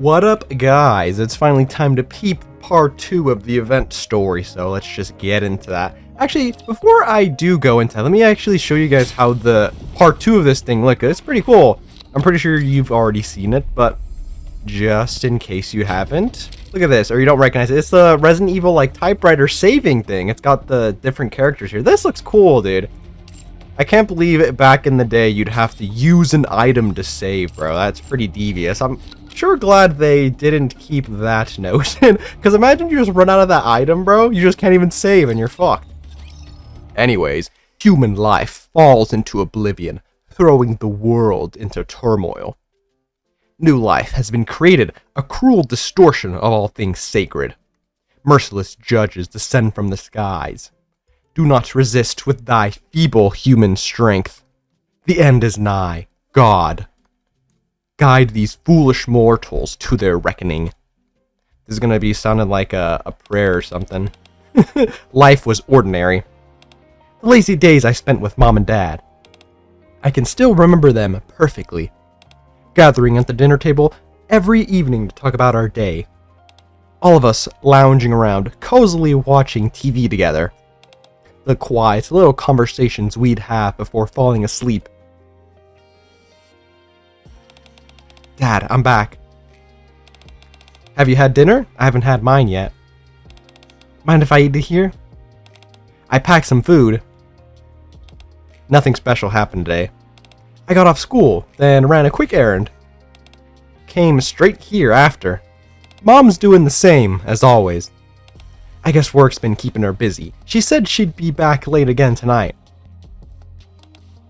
What up, guys? It's finally time to peep part 2 of the event story, so let's just get into that. Actually, before I do go into that, let me actually show you guys how the part 2 of this thing looks. It's pretty cool. I'm pretty sure you've already seen it, but just in case you haven't, look at this, or you don't recognize it. It's the Resident Evil, like, typewriter saving thing. It's got the different characters here. This looks cool, dude. I can't believe back in the day you'd have to use an item to save, bro. That's pretty devious. I'm sure glad they didn't keep that notion, because imagine you just run out of that item, bro. You just can't even save and you're fucked. Anyways, human life falls into oblivion, throwing the world into turmoil. New life has been created, a cruel distortion of all things sacred. Merciless judges descend from the skies. Do not resist with thy feeble human strength. The end is nigh, God. Guide these foolish mortals to their reckoning. This is gonna be sounding like a prayer or something. Life was ordinary. The lazy days I spent with Mom and Dad. I can still remember them perfectly. Gathering at the dinner table every evening to talk about our day. All of us lounging around, cozily watching TV together. The quiet little conversations we'd have before falling asleep. Dad, I'm back. Have you had dinner? I haven't had mine yet. Mind if I eat it here? I packed some food. Nothing special happened today. I got off school, then ran a quick errand. Came straight here after. Mom's doing the same, as always. I guess work's been keeping her busy. She said she'd be back late again tonight.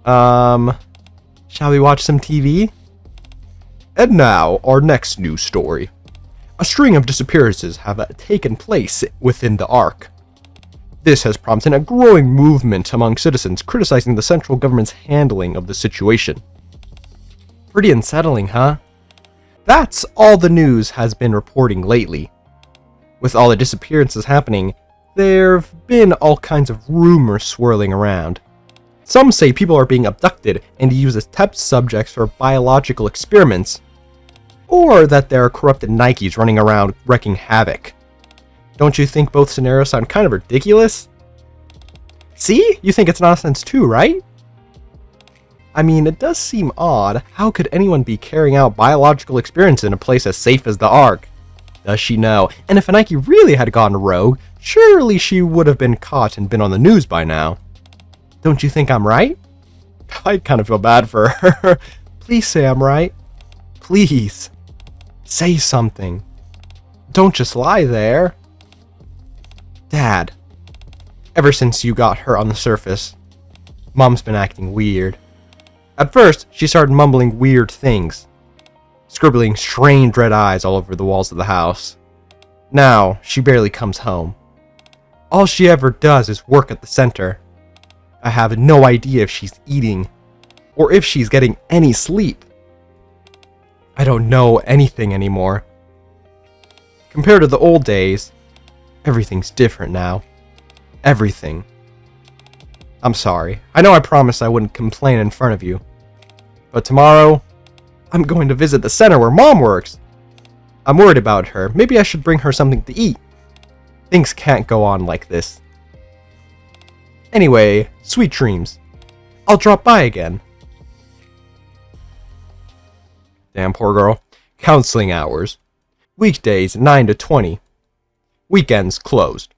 Shall we watch some TV? And now, our next news story. A string of disappearances have taken place within the Ark. This has prompted a growing movement among citizens criticizing the central government's handling of the situation. Pretty unsettling, huh? That's all the news has been reporting lately. With all the disappearances happening, there've been all kinds of rumors swirling around. Some say people are being abducted and used as test subjects for biological experiments, or that there are corrupted Nikkes running around wreaking havoc. Don't you think both scenarios sound kind of ridiculous? See? You think it's nonsense too, right? I mean, it does seem odd. How could anyone be carrying out biological experiments in a place as safe as the Ark? Does she know? And if a Nikke really had gone rogue, surely she would have been caught and been on the news by now. Don't you think I'm right? I kind of feel bad for her. Please say I'm right. Please. Say something. Don't just lie there. Dad. Ever since you got her on the surface, Mom's been acting weird. At first, she started mumbling weird things, scribbling strange red eyes all over the walls of the house. Now, she barely comes home. All she ever does is work at the center. I have no idea if she's eating, or if she's getting any sleep. I don't know anything anymore. Compared to the old days, everything's different now. Everything. I'm sorry. I know I promised I wouldn't complain in front of you. But tomorrow, I'm going to visit the center where Mom works. I'm worried about her. Maybe I should bring her something to eat. Things can't go on like this. Anyway, sweet dreams. I'll drop by again. Damn poor girl. Counseling hours. Weekdays 9 to 20. Weekends closed.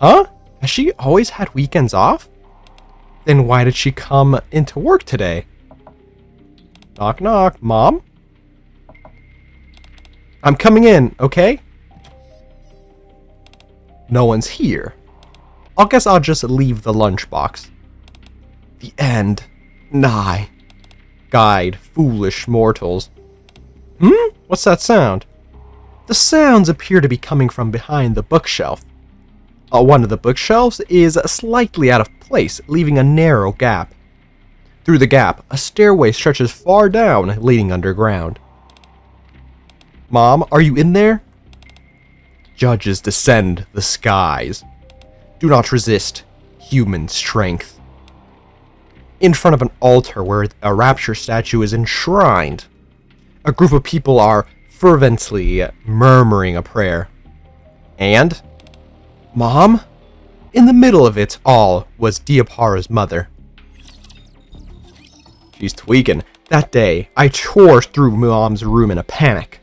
Huh? Has she always had weekends off? Then why did she come into work today? Knock knock, Mom? I'm coming in, okay? No one's here. I guess I'll just leave the lunchbox. The end. Nigh. Guide foolish mortals. What's that sound? The sounds appear to be coming from behind the bookshelf. One of the bookshelves is slightly out of place, leaving a narrow gap. Through the gap, a stairway stretches far down, leading underground. Mom, are you in there? Judges descend the skies. Do not resist human strength. In front of an altar where a rapture statue is enshrined, a group of people are fervently murmuring a prayer. And Mom? In the middle of it all was Diapara's mother. She's tweaking. That day, I tore through Mom's room in a panic.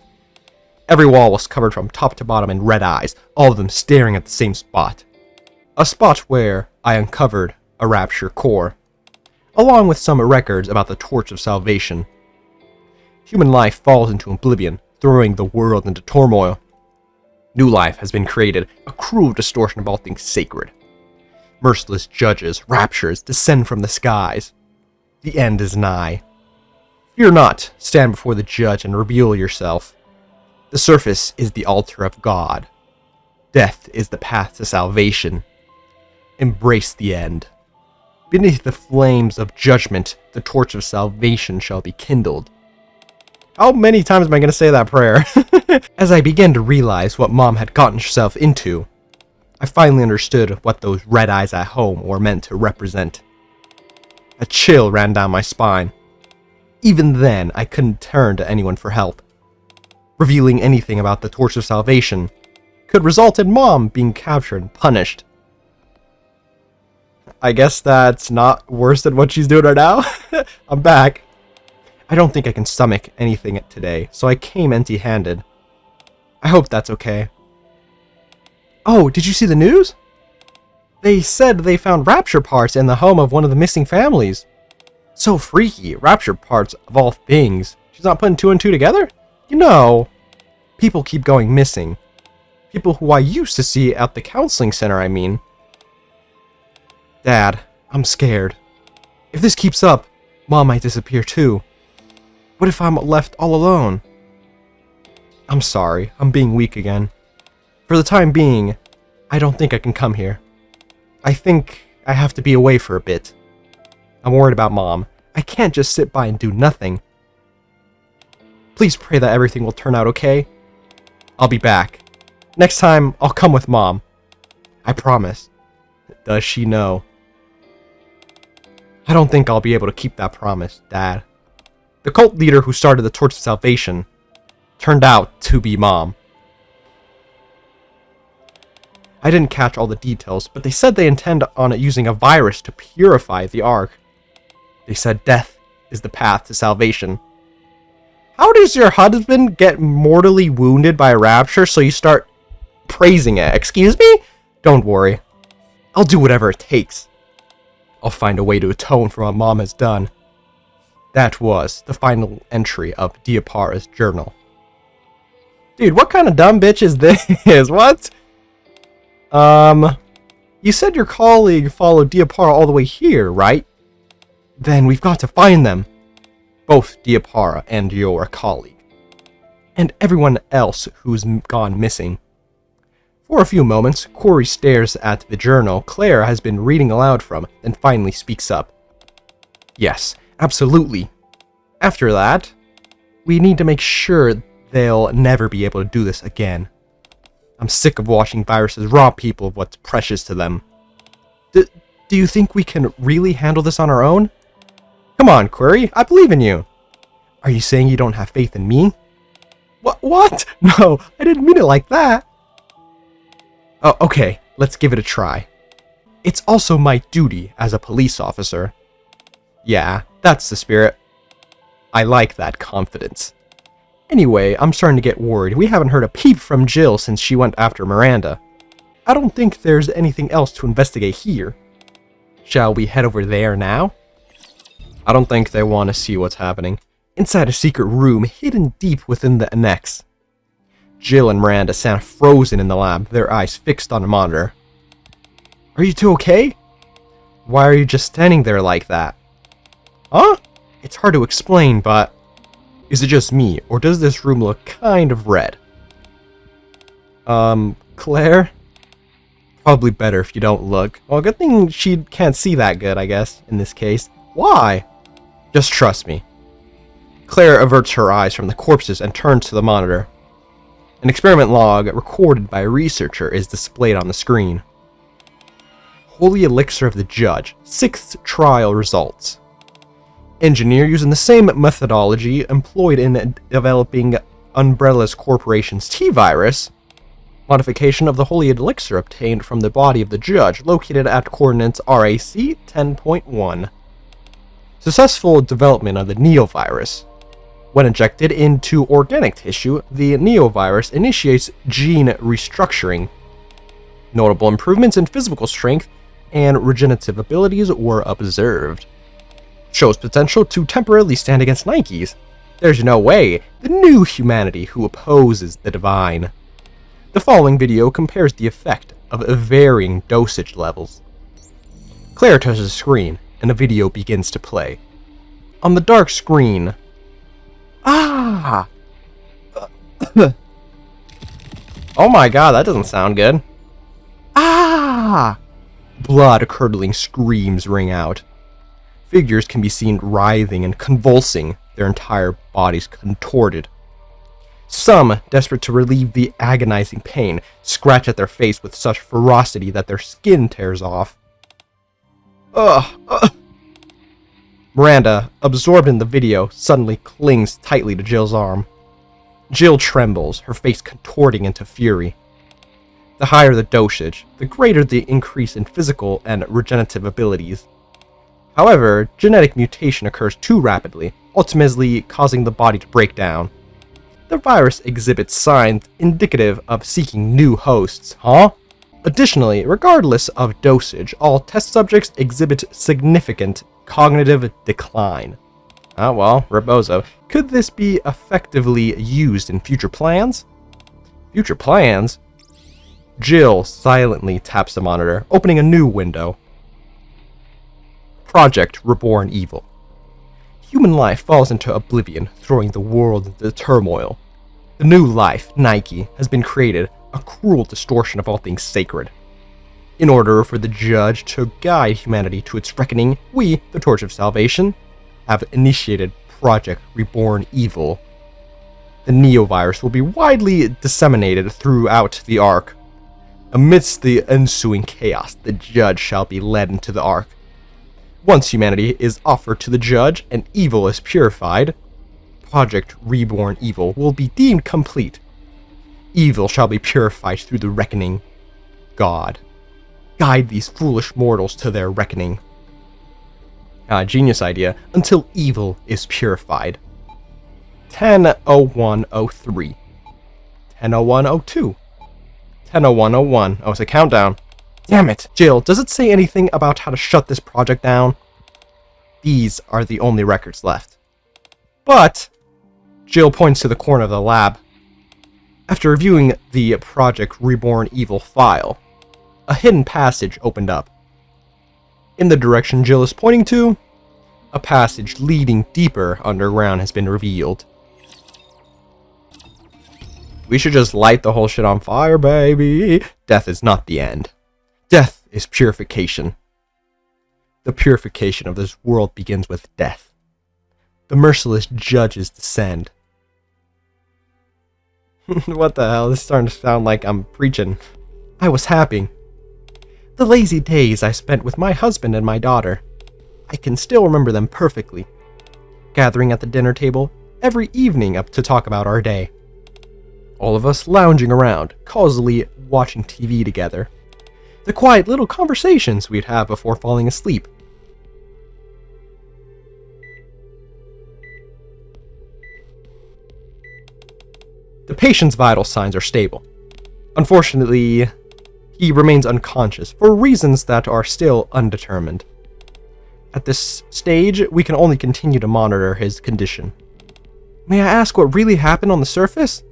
Every wall was covered from top to bottom in red eyes, all of them staring at the same spot. A spot where I uncovered a rapture core, along with some records about the Torch of Salvation. Human life falls into oblivion, throwing the world into turmoil. New life has been created, a cruel distortion of all things sacred. Merciless judges, raptures, descend from the skies. The end is nigh. Fear not, stand before the judge and reveal yourself. The surface is the altar of God. Death is the path to salvation. Embrace the end. Beneath the flames of judgment, the torch of salvation shall be kindled. How many times am I going to say that prayer? As I began to realize what Mom had gotten herself into, I finally understood what those red eyes at home were meant to represent. A chill ran down my spine. Even then, I couldn't turn to anyone for help. Revealing anything about the Torch of Salvation could result in Mom being captured and punished. I guess that's not worse than what she's doing right now. I'm back. I don't think I can stomach anything today, so I came empty-handed. I hope that's okay. Oh, did you see the news? They said they found rapture parts in the home of one of the missing families. So freaky, rapture parts of all things. She's not putting two and two together? You know, people keep going missing. People who I used to see at the counseling center, I mean. Dad, I'm scared. If this keeps up, Mom might disappear too. What if I'm left all alone? I'm sorry, I'm being weak again. For the time being, I don't think I can come here. I think I have to be away for a bit. I'm worried about Mom. I can't just sit by and do nothing. Please pray that everything will turn out okay. I'll be back. Next time, I'll come with Mom. I promise. Does she know? I don't think I'll be able to keep that promise, Dad. The cult leader who started the Torch of Salvation turned out to be Mom. I didn't catch all the details, but they said they intend on using a virus to purify the Ark. They said death is the path to salvation. How does your husband get mortally wounded by a rapture so you start praising it? Excuse me? Don't worry. I'll do whatever it takes. I'll find a way to atone for what Mom has done. That was the final entry of Diapara's journal. Dude, what kind of dumb bitch is this? What? You said your colleague followed Diapara all the way here, right? Then we've got to find them. Both Diapara and your colleague. And everyone else who's gone missing. For a few moments, Corey stares at the journal Claire has been reading aloud from, then finally speaks up. Yes, absolutely. After that, we need to make sure they'll never be able to do this again. I'm sick of watching viruses rob people of what's precious to them. Do you think we can really handle this on our own? Come on, Query, I believe in you. Are you saying you don't have faith in me? What? No, I didn't mean it like that. Oh, okay, let's give it a try. It's also my duty as a police officer. Yeah, that's the spirit. I like that confidence. Anyway, I'm starting to get worried. We haven't heard a peep from Jill since she went after Miranda. I don't think there's anything else to investigate here. Shall we head over there now? I don't think they want to see what's happening. Inside a secret room hidden deep within the annex. Jill and Miranda stand frozen in the lab, their eyes fixed on a monitor. Are you two okay? Why are you just standing there like that? Huh? It's hard to explain, but... Is it just me, or does this room look kind of red? Claire? Probably better if you don't look. Well, good thing she can't see that good, I guess, in this case. Why? Just trust me. Claire averts her eyes from the corpses and turns to the monitor. An experiment log recorded by a researcher is displayed on the screen. Holy Elixir of the Judge, 6th trial results. Engineer using the same methodology employed in developing Umbrella's Corporation's T-Virus, modification of the holy elixir obtained from the body of the judge located at coordinates RAC 10.1. Successful development of the neovirus. When injected into organic tissue, the neovirus initiates gene restructuring. Notable improvements in physical strength and regenerative abilities were observed. Shows potential to temporarily stand against Nikke's. There's no way, the new humanity who opposes the divine. The following video compares the effect of varying dosage levels. Claire touches the screen, and a video begins to play. On the dark screen... Oh my god, that doesn't sound good. Blood-curdling screams ring out. Figures can be seen writhing and convulsing, their entire bodies contorted. Some, desperate to relieve the agonizing pain, scratch at their face with such ferocity that their skin tears off. Miranda, absorbed in the video, suddenly clings tightly to Jill's arm. Jill trembles, her face contorting into fury. The higher the dosage, the greater the increase in physical and regenerative abilities. However, genetic mutation occurs too rapidly, ultimately causing the body to break down. The virus exhibits signs indicative of seeking new hosts, Additionally, regardless of dosage, all test subjects exhibit significant cognitive decline. Rebozo. Could this be effectively used in future plans? Future plans? Jill silently taps the monitor, opening a new window. Project Reborn Evil. Human life falls into oblivion, throwing the world into turmoil. The new life, Nikke, has been created, a cruel distortion of all things sacred. In order for the judge to guide humanity to its reckoning, we, the Torch of Salvation, have initiated Project Reborn Evil. The neovirus will be widely disseminated throughout the Ark. Amidst the ensuing chaos, the judge shall be led into the Ark. Once humanity is offered to the judge and evil is purified, Project Reborn Evil will be deemed complete. Evil shall be purified through the reckoning. God, guide these foolish mortals to their reckoning. Genius idea, until evil is purified. 10:01:03. 10:01:02. 10:01:01. Oh, it's a countdown. Damn it! Jill, does it say anything about how to shut this project down? These are the only records left. But... Jill points to the corner of the lab. After reviewing the Project Reborn Evil file, a hidden passage opened up. In the direction Jill is pointing to, a passage leading deeper underground has been revealed. We should just light the whole shit on fire, baby! Death is not the end. Death is purification. The purification of this world begins with death. The merciless judges descend. What the hell? This is starting to sound like I'm preaching. I was happy. The lazy days I spent with my husband and my daughter. I can still remember them perfectly. Gathering at the dinner table every evening up to talk about our day. All of us lounging around, cosily watching TV together. The quiet little conversations we'd have before falling asleep. The patient's vital signs are stable. Unfortunately, he remains unconscious for reasons that are still undetermined. At this stage, we can only continue to monitor his condition. May I ask what really happened on the surface?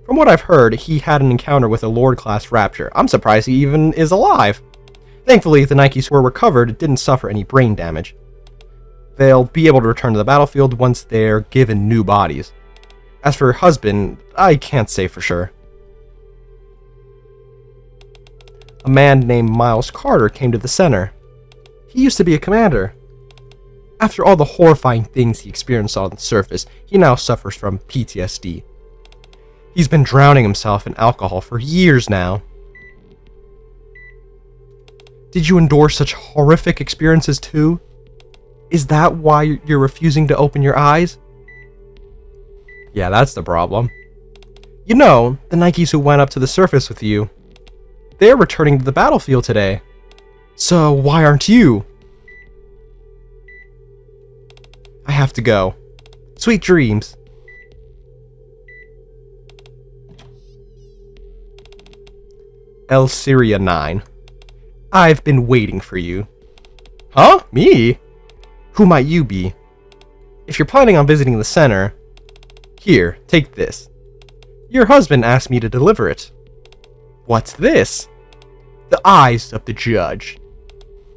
From what I've heard, he had an encounter with a Lord-class rapture. I'm surprised he even is alive. Thankfully, the Nikkes who were recovered didn't suffer any brain damage. They'll be able to return to the battlefield once they're given new bodies. As for her husband, I can't say for sure. A man named Miles Carter came to the center. He used to be a commander. After all the horrifying things he experienced on the surface, he now suffers from PTSD. He's been drowning himself in alcohol for years now. Did you endure such horrific experiences too? Is that why you're refusing to open your eyes? Yeah, that's the problem. You know, the Nikkes who went up to the surface with you, they're returning to the battlefield today. So why aren't you? I have to go. Sweet dreams. Syria 9. I've been waiting for you. Huh? Me? Who might you be? If you're planning on visiting the center, here, take this. Your husband asked me to deliver it. What's this? The eyes of the judge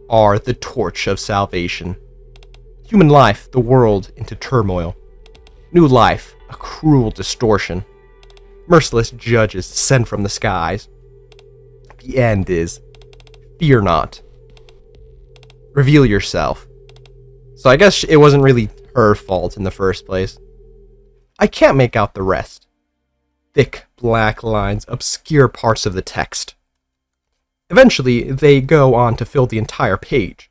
are the torch of salvation. Human life, the world into turmoil. New life, a cruel distortion. Merciless judges sent from the skies. The end is, fear not. Reveal yourself. So I guess it wasn't really her fault in the first place. I can't make out the rest. Thick black lines obscure parts of the text. Eventually, they go on to fill the entire page.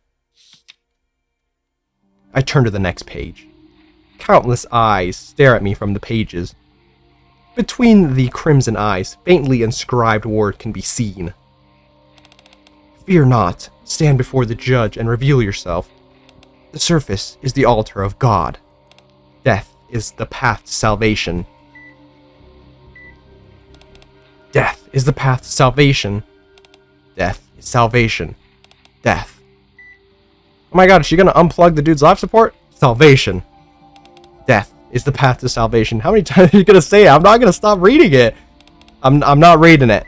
I turn to the next page. Countless eyes stare at me from the pages. Between the crimson eyes, faintly inscribed word can be seen. Fear not, stand before the judge and reveal yourself. The surface is the altar of God. Death is the path to salvation. Death is the path to salvation. Death is salvation. Death. Oh my god, is she gonna unplug the dude's life support? Salvation. Death is the path to salvation. How many times are you gonna say it? I'm not gonna stop reading it. I'm not reading it.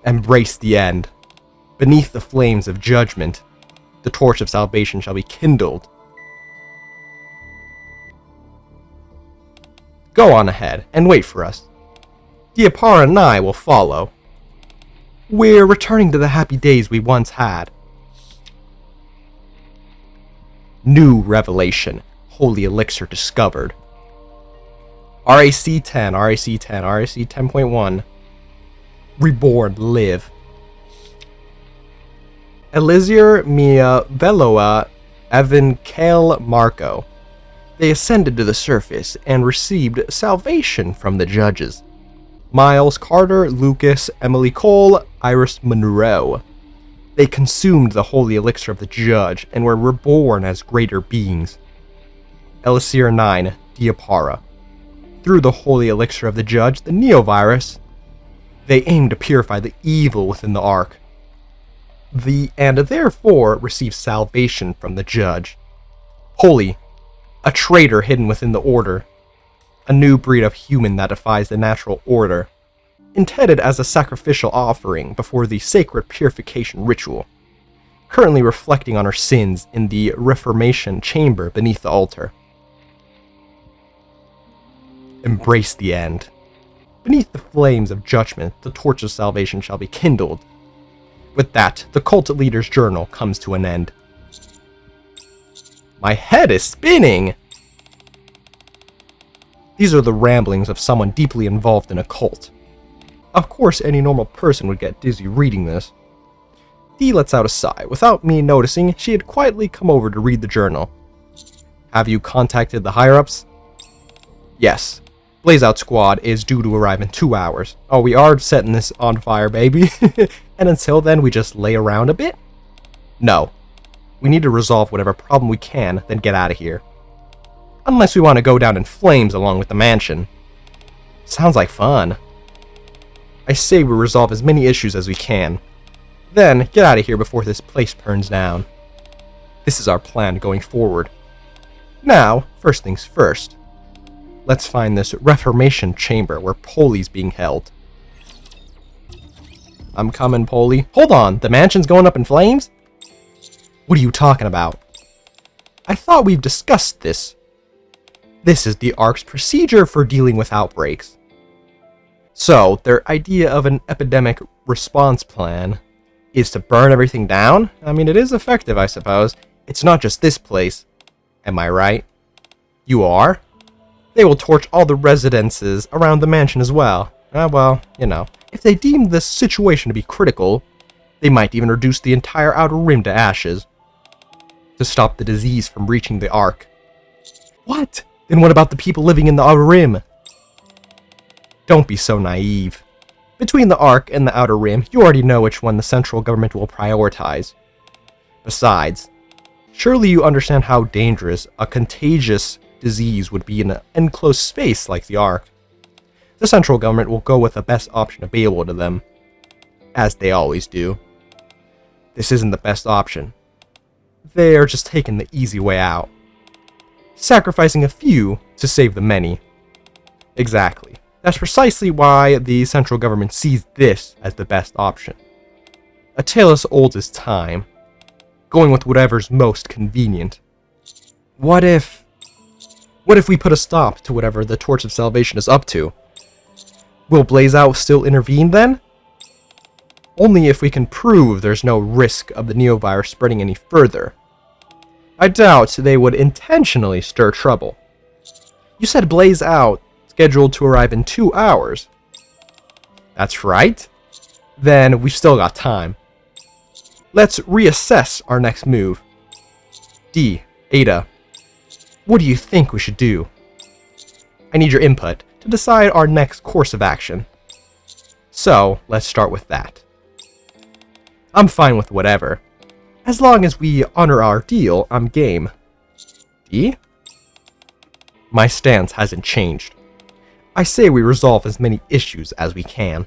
Embrace the end. Beneath the flames of judgment, the torch of salvation shall be kindled. Go on ahead and wait for us. Diapara and I will follow. We're returning to the happy days we once had. New revelation. Holy elixir discovered. RAC 10, RAC 10, RAC 10.1. Reborn, live. Elizir Mia Veloa Evan Kale Marco. They ascended to the surface and received salvation from the judges. Miles Carter, Lucas, Emily Cole, Iris Monroe. They consumed the holy elixir of the judge and were reborn as greater beings. Elixir 9, Diapara. Through the holy elixir of the judge, the Neovirus, they aim to purify the evil within the Ark. And therefore receive salvation from the judge. Holy, a traitor hidden within the order. A new breed of human that defies the natural order. Intended as a sacrificial offering before the sacred purification ritual. Currently reflecting on her sins in the Reformation chamber beneath the altar. Embrace the end. Beneath the flames of judgment, the torch of salvation shall be kindled. With that, the cult leader's journal comes to an end. My head is spinning! These are the ramblings of someone deeply involved in a cult. Of course, any normal person would get dizzy reading this. Dee lets out a sigh. Without me noticing, she had quietly come over to read the journal. Have you contacted the higher-ups? Yes. Blazeout Squad is due to arrive in 2 hours. Oh, we are setting this on fire, baby. And until then, we just lay around a bit? No. We need to resolve whatever problem we can, then get out of here. Unless we want to go down in flames along with the mansion. Sounds like fun. I say we resolve as many issues as we can. Then, get out of here before this place burns down. This is our plan going forward. Now, first things first. Let's find this Reformation chamber where Polly's being held. I'm coming, Polly. Hold on, the mansion's going up in flames? What are you talking about? I thought we've discussed this. This is the Ark's procedure for dealing with outbreaks. So, their idea of an epidemic response plan is to burn everything down? I mean, it is effective, I suppose. It's not just this place. Am I right? You are? They will torch all the residences around the mansion as well. Well, you know. If they deem this situation to be critical, they might even reduce the entire outer rim to ashes. To stop the disease from reaching the Ark. What? And what about the people living in the Outer Rim? Don't be so naive. Between the Ark and the Outer Rim, you already know which one the central government will prioritize. Besides, surely you understand how dangerous a contagious disease would be in an enclosed space like the Ark. The central government will go with the best option available to them, as they always do. This isn't the best option. They're just taking the easy way out, sacrificing a few to save the many. Exactly. That's precisely why the central government sees this as the best option. A tale as old as time, going with whatever's most convenient. What if we put a stop to whatever the Torch of Salvation is up to? Will Blaze Out still intervene then? Only if we can prove there's no risk of the Neovirus spreading any further. I doubt they would intentionally stir trouble. You said Blaze Out, scheduled to arrive in 2 hours. That's right. Then we've still got time. Let's reassess our next move. D, Ada, what do you think we should do? I need your input to decide our next course of action. So, let's start with that. I'm fine with whatever. As long as we honor our deal, I'm game. D? My stance hasn't changed. I say we resolve as many issues as we can.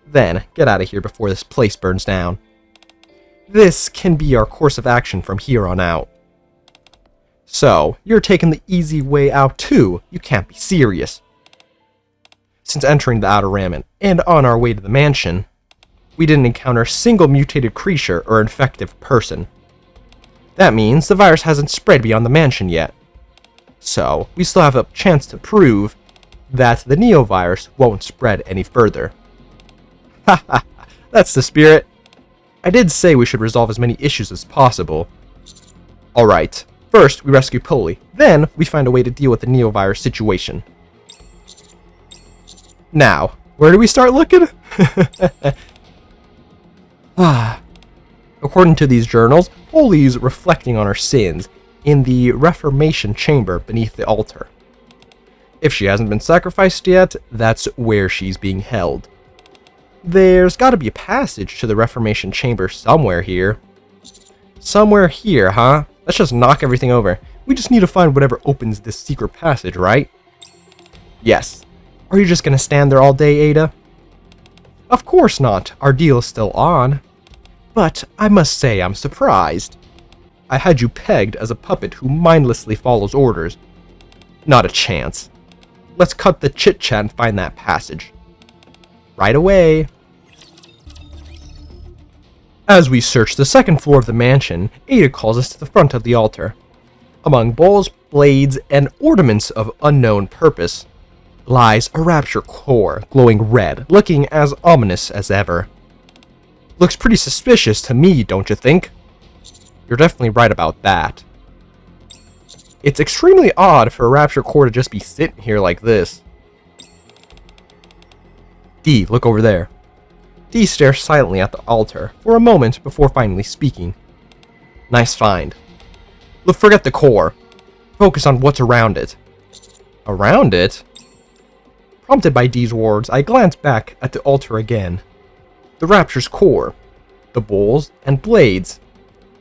Then, get out of here before this place burns down. This can be our course of action from here on out. So, you're taking the easy way out too. You can't be serious. Since entering the Outer Rim and on our way to the mansion, we didn't encounter a single mutated creature or infected person. That means the virus hasn't spread beyond the mansion yet. So, we still have a chance to prove that the Neovirus won't spread any further. Haha, that's the spirit. I did say we should resolve as many issues as possible. Alright, first we rescue Pulley, then we find a way to deal with the Neovirus situation. Now, where do we start looking? According to these journals, Pulley's reflecting on her sins in the Reformation chamber beneath the altar. If she hasn't been sacrificed yet, that's where she's being held. There's gotta be a passage to the Reformation chamber somewhere here. Somewhere here, huh? Let's just knock everything over. We just need to find whatever opens this secret passage, right? Yes. Are you just gonna stand there all day, Ada? Of course not. Our deal is still on. But I must say I'm surprised. I had you pegged as a puppet who mindlessly follows orders. Not a chance. Let's cut the chit-chat and find that passage. Right away. As we search the second floor of the mansion, Ada calls us to the front of the altar. Among bowls, blades, and ornaments of unknown purpose lies a rapture core glowing red, looking as ominous as ever. Looks pretty suspicious to me, don't you think? You're definitely right about that. It's extremely odd for a rapture core to just be sitting here like this. D, look over there. D stares silently at the altar for a moment before finally speaking. Nice find. Look, forget the core. Focus on what's around it. Around it? Prompted by D's words, I glance back at the altar again. The rapture's core, the bowls and blades,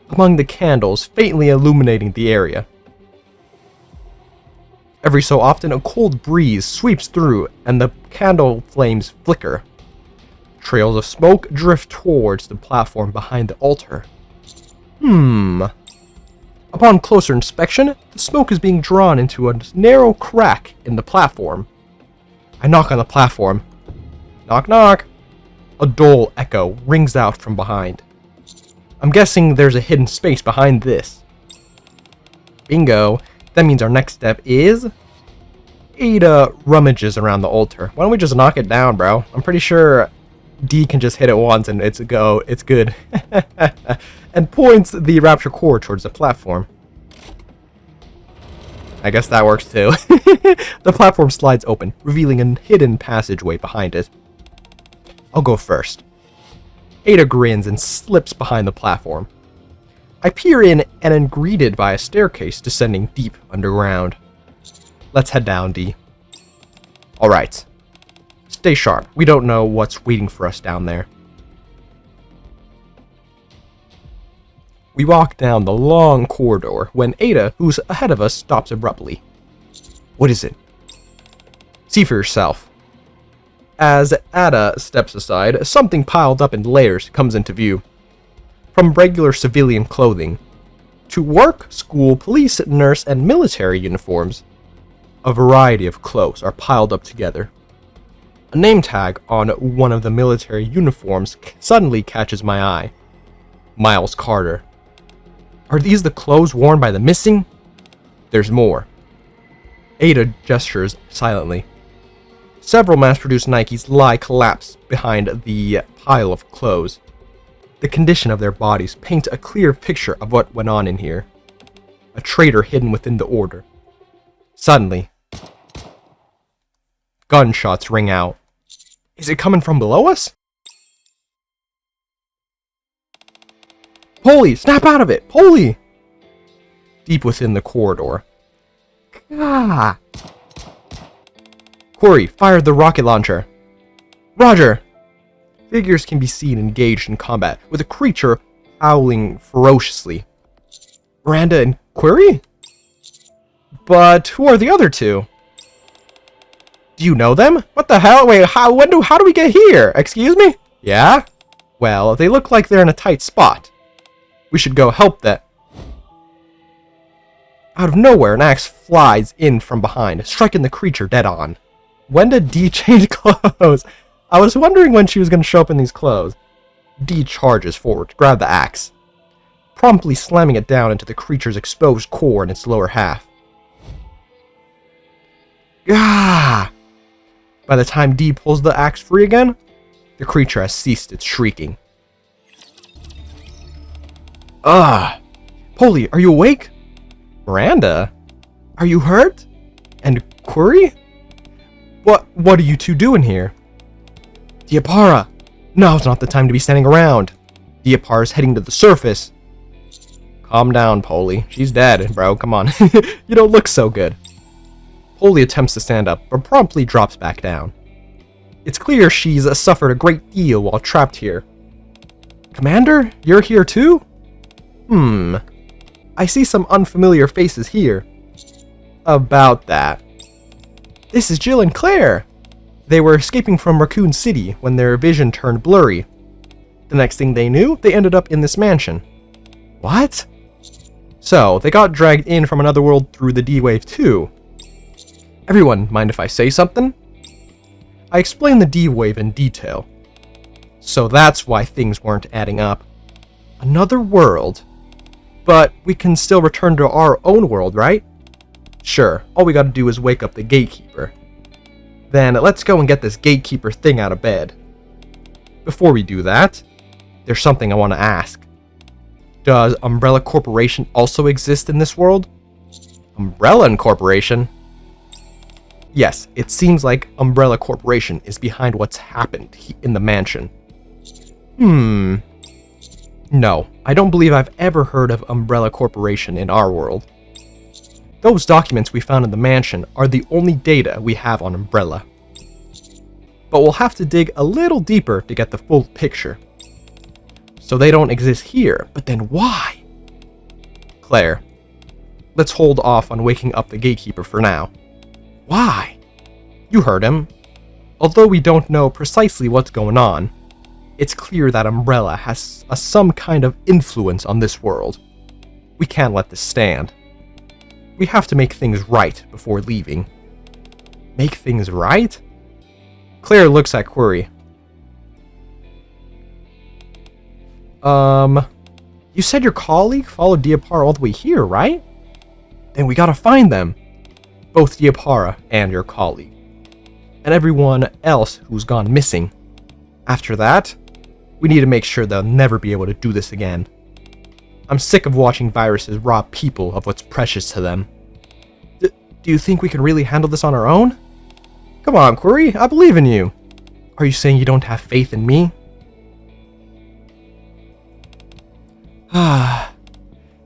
among the candles faintly illuminating the area. Every so often, a cold breeze sweeps through and the candle flames flicker. Trails of smoke drift towards the platform behind the altar. Upon closer inspection, the smoke is being drawn into a narrow crack in the platform. I knock on the platform. Knock, knock. A dull echo rings out from behind. I'm guessing there's a hidden space behind this. Bingo. That means our next step is... Ada rummages around the altar. Why don't we just knock it down, bro? I'm pretty sure D can just hit it once and it's a go. It's good. And points the rapture core towards the platform. I guess that works too. The platform slides open, revealing a hidden passageway behind it. I'll go first. Ada grins and slips behind the platform. I peer in and am greeted by a staircase descending deep underground. Let's head down, D. Alright. Stay sharp. We don't know what's waiting for us down there. We walk down the long corridor when Ada, who's ahead of us, stops abruptly. What is it? See for yourself. As Ada steps aside, something piled up in layers comes into view. From regular civilian clothing to work, school, police, nurse, and military uniforms, a variety of clothes are piled up together. A name tag on one of the military uniforms suddenly catches my eye. Miles Carter. Are these the clothes worn by the missing? There's more. Ada gestures silently. Several mass-produced Nikes lie collapsed behind the pile of clothes. The condition of their bodies paint a clear picture of what went on in here. A traitor hidden within the order. Suddenly, gunshots ring out. Is it coming from below us? Polly, snap out of it! Polly! Deep within the corridor. Gah! Corey, fire the rocket launcher. Roger! Figures can be seen engaged in combat, with a creature howling ferociously. Miranda and Query? But who are the other two? Do you know them? What the hell? Wait, how do we get here? Excuse me? Yeah? Well, they look like they're in a tight spot. We should go help them. Out of nowhere, an axe flies in from behind, striking the creature dead on. When did D change clothes? I was wondering when she was going to show up in these clothes. D charges forward to grab the axe, promptly slamming it down into the creature's exposed core in its lower half. Gah! By the time D pulls the axe free again, the creature has ceased its shrieking. Polly, are you awake? Miranda? Are you hurt? And Query? What are you two doing here? Diapara! Now's not the time to be standing around. Diapara's heading to the surface. Calm down, Polly. She's dead, bro. Come on. You don't look so good. Polly attempts to stand up, but promptly drops back down. It's clear she's suffered a great deal while trapped here. Commander, you're here too? I see some unfamiliar faces here. About that. This is Jill and Claire. They were escaping from Raccoon City when their vision turned blurry. The next thing they knew, they ended up in this mansion. What? So, they got dragged in from another world through the D-Wave too. Everyone, mind if I say something? I explained the D-Wave in detail. So that's why things weren't adding up. Another world? But we can still return to our own world, right? Sure, all we gotta do is wake up the gatekeeper. Then let's go and get this gatekeeper thing out of bed. Before we do that, there's something I want to ask. Does Umbrella Corporation also exist in this world? Umbrella Incorporation? Yes, it seems like Umbrella Corporation is behind what's happened in the mansion. No, I don't believe I've ever heard of Umbrella Corporation in our world. Those documents we found in the mansion are the only data we have on Umbrella. But we'll have to dig a little deeper to get the full picture. So they don't exist here, but then why? Claire, let's hold off on waking up the gatekeeper for now. Why? You heard him. Although we don't know precisely what's going on, it's clear that Umbrella has some kind of influence on this world. We can't let this stand. We have to make things right before leaving. Make things right? Claire looks at Query. You said your colleague followed Diapara all the way here, right? Then we gotta find them. Both Diapara and your colleague. And everyone else who's gone missing. After that, we need to make sure they'll never be able to do this again. I'm sick of watching viruses rob people of what's precious to them. Do you think we can really handle this on our own? Come on, Query, I believe in you. Are you saying you don't have faith in me?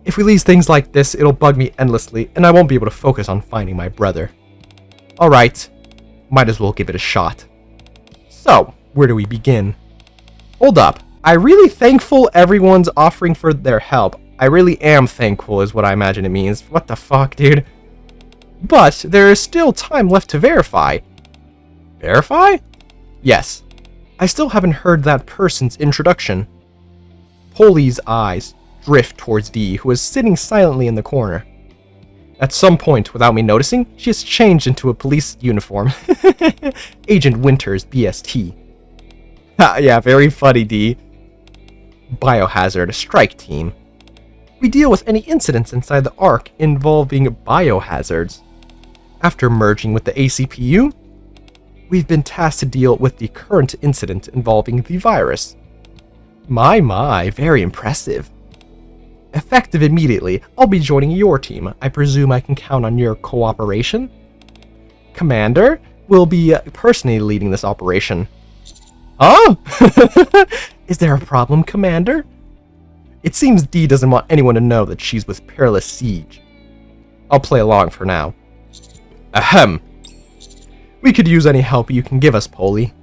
If we leave things like this, it'll bug me endlessly, and I won't be able to focus on finding my brother. Alright, might as well give it a shot. So, where do we begin? Hold up, I'm really thankful everyone's offering for their help. I really am thankful is what I imagine it means. What the fuck, dude? But there is still time left to verify. Verify? Yes. I still haven't heard that person's introduction. Polly's eyes drift towards Dee, who is sitting silently in the corner. At some point, without me noticing, she has changed into a police uniform. Agent Winters, BST. Yeah, very funny, Dee. Biohazard Strike Team. We deal with any incidents inside the Ark involving biohazards. After merging with the ACPU, we've been tasked to deal with the current incident involving the virus. My, very impressive. Effective immediately, I'll be joining your team. I presume I can count on your cooperation? Commander will be personally leading this operation. Oh! Is there a problem, Commander? It seems Dee doesn't want anyone to know that she's with Perilous Siege. I'll play along for now. Ahem. We could use any help you can give us, Polly.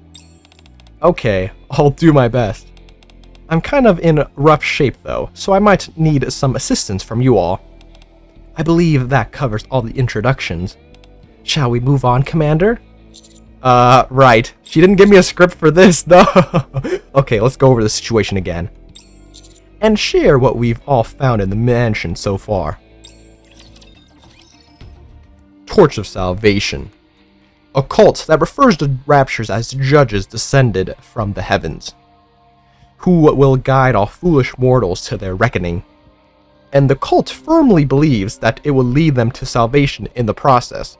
Okay, I'll do my best. I'm kind of in rough shape though, so I might need some assistance from you all. I believe that covers all the introductions. Shall we move on, Commander? Right. She didn't give me a script for this, though. Okay, let's go over the situation again. And share what we've all found in the mansion so far. Torch of Salvation. A cult that refers to raptures as judges descended from the heavens, who will guide all foolish mortals to their reckoning. And the cult firmly believes that it will lead them to salvation in the process.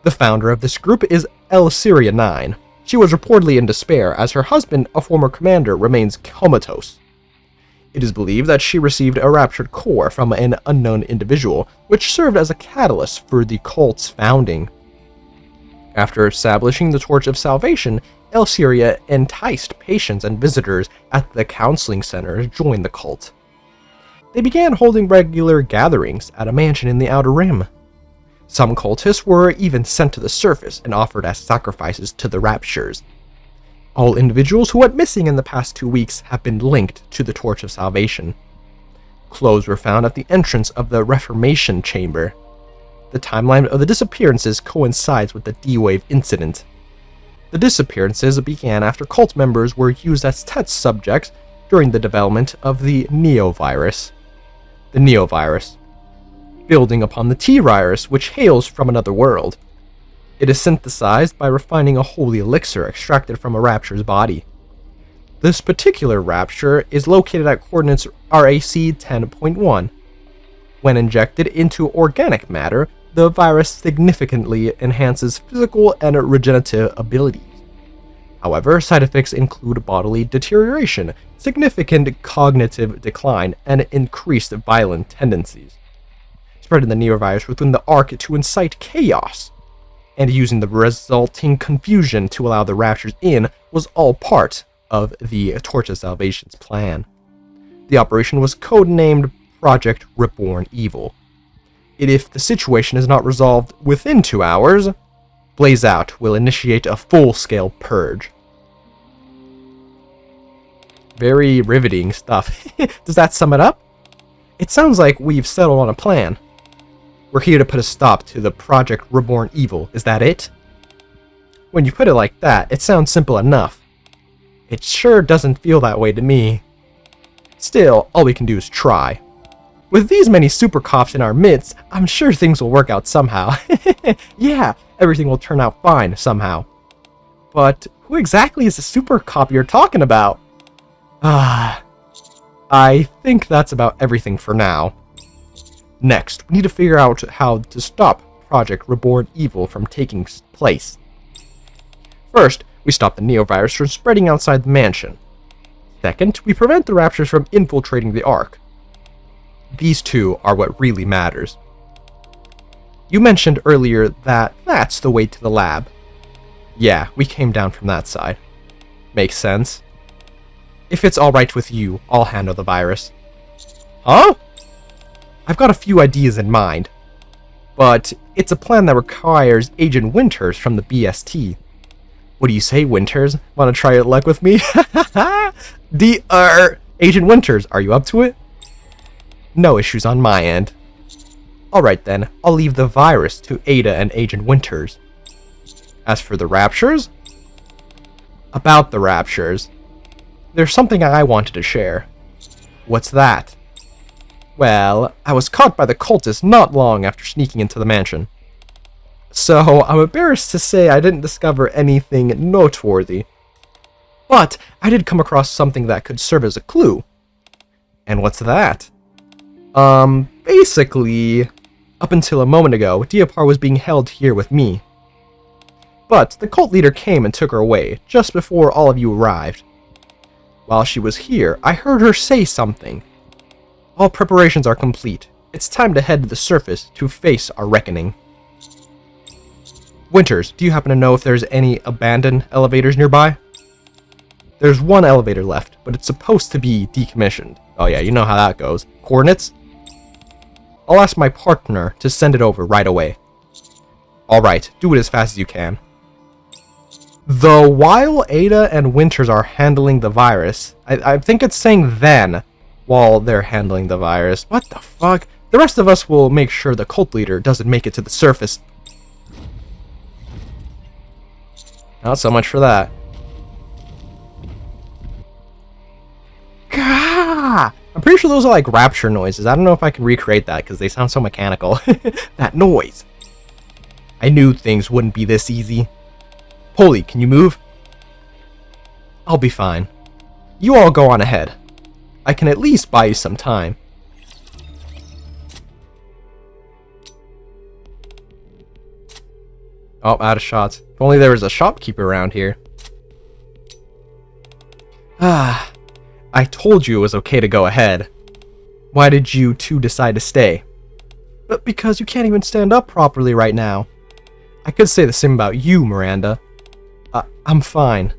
The founder of this group is Syria 9. She was reportedly in despair as her husband, a former commander, remains comatose. It is believed that she received a raptured core from an unknown individual, which served as a catalyst for the cult's founding. After establishing the Torch of Salvation, Syria enticed patients and visitors at the counseling center to join the cult. They began holding regular gatherings at a mansion in the Outer Rim. Some cultists were even sent to the surface and offered as sacrifices to the raptures. All individuals who went missing in the past 2 weeks have been linked to the Torch of Salvation. Clothes were found at the entrance of the Reformation Chamber. The timeline of the disappearances coincides with the D-Wave incident. The disappearances began after cult members were used as test subjects during the development of the Neovirus. The Neovirus, building upon the T-Virus, which hails from another world. It is synthesized by refining a holy elixir extracted from a rapture's body. This particular rapture is located at coordinates RAC 10.1. When injected into organic matter, the virus significantly enhances physical and regenerative abilities. However, side effects include bodily deterioration, significant cognitive decline, and increased violent tendencies. Spreading the Neovirus within the Ark to incite chaos, and using the resulting confusion to allow the raptures in was all part of the Torch of Salvation's plan. The operation was codenamed Project Reborn Evil. If the situation is not resolved within 2 hours, Blaze Out will initiate a full-scale purge. Very riveting stuff. Does that sum it up? It sounds like we've settled on a plan. We're here to put a stop to the Project Reborn Evil, is that it? When you put it like that, it sounds simple enough. It sure doesn't feel that way to me. Still, all we can do is try. With these many super cops in our midst, I'm sure things will work out somehow. Yeah, everything will turn out fine somehow. But who exactly is the super cop you're talking about? I think that's about everything for now. Next, we need to figure out how to stop Project Reborn Evil from taking place. First, we stop the Neovirus from spreading outside the mansion. Second, we prevent the raptures from infiltrating the Ark. These two are what really matters. You mentioned earlier that that's the way to the lab. Yeah, we came down from that side. Makes sense. If it's alright with you, I'll handle the virus. Huh? I've got a few ideas in mind. But it's a plan that requires Agent Winters from the BST. What do you say, Winters? Want to try your luck with me? Agent Winters, are you up to it? No issues on my end. Alright then, I'll leave the virus to Ada and Agent Winters. As for the raptures? About the raptures, there's something I wanted to share. What's that? Well, I was caught by the cultists not long after sneaking into the mansion. So, I'm embarrassed to say I didn't discover anything noteworthy. But, I did come across something that could serve as a clue. And what's that? Basically, up until a moment ago, Diapar was being held here with me. But, the cult leader came and took her away, just before all of you arrived. While she was here, I heard her say something. All preparations are complete. It's time to head to the surface to face our reckoning. Winters, do you happen to know if there's any abandoned elevators nearby? There's one elevator left, but it's supposed to be decommissioned. Oh yeah, you know how that goes. Coordinates? I'll ask my partner to send it over right away. Alright, do it as fast as you can. Though while Ada and Winters are handling the virus, I think it's saying then, while they're handling the virus. What the fuck? The rest of us will make sure the cult leader doesn't make it to the surface. Not so much for that. Gah! I'm pretty sure those are like rapture noises. I don't know if I can recreate that because they sound so mechanical. That noise. I knew things wouldn't be this easy. Polly, can you move? I'll be fine. You all go on ahead. I can at least buy you some time. Oh, out of shots. If only there was a shopkeeper around here. Ah, I told you it was okay to go ahead. Why did you two decide to stay? But because you can't even stand up properly right now. I could say the same about you, Miranda. I'm fine.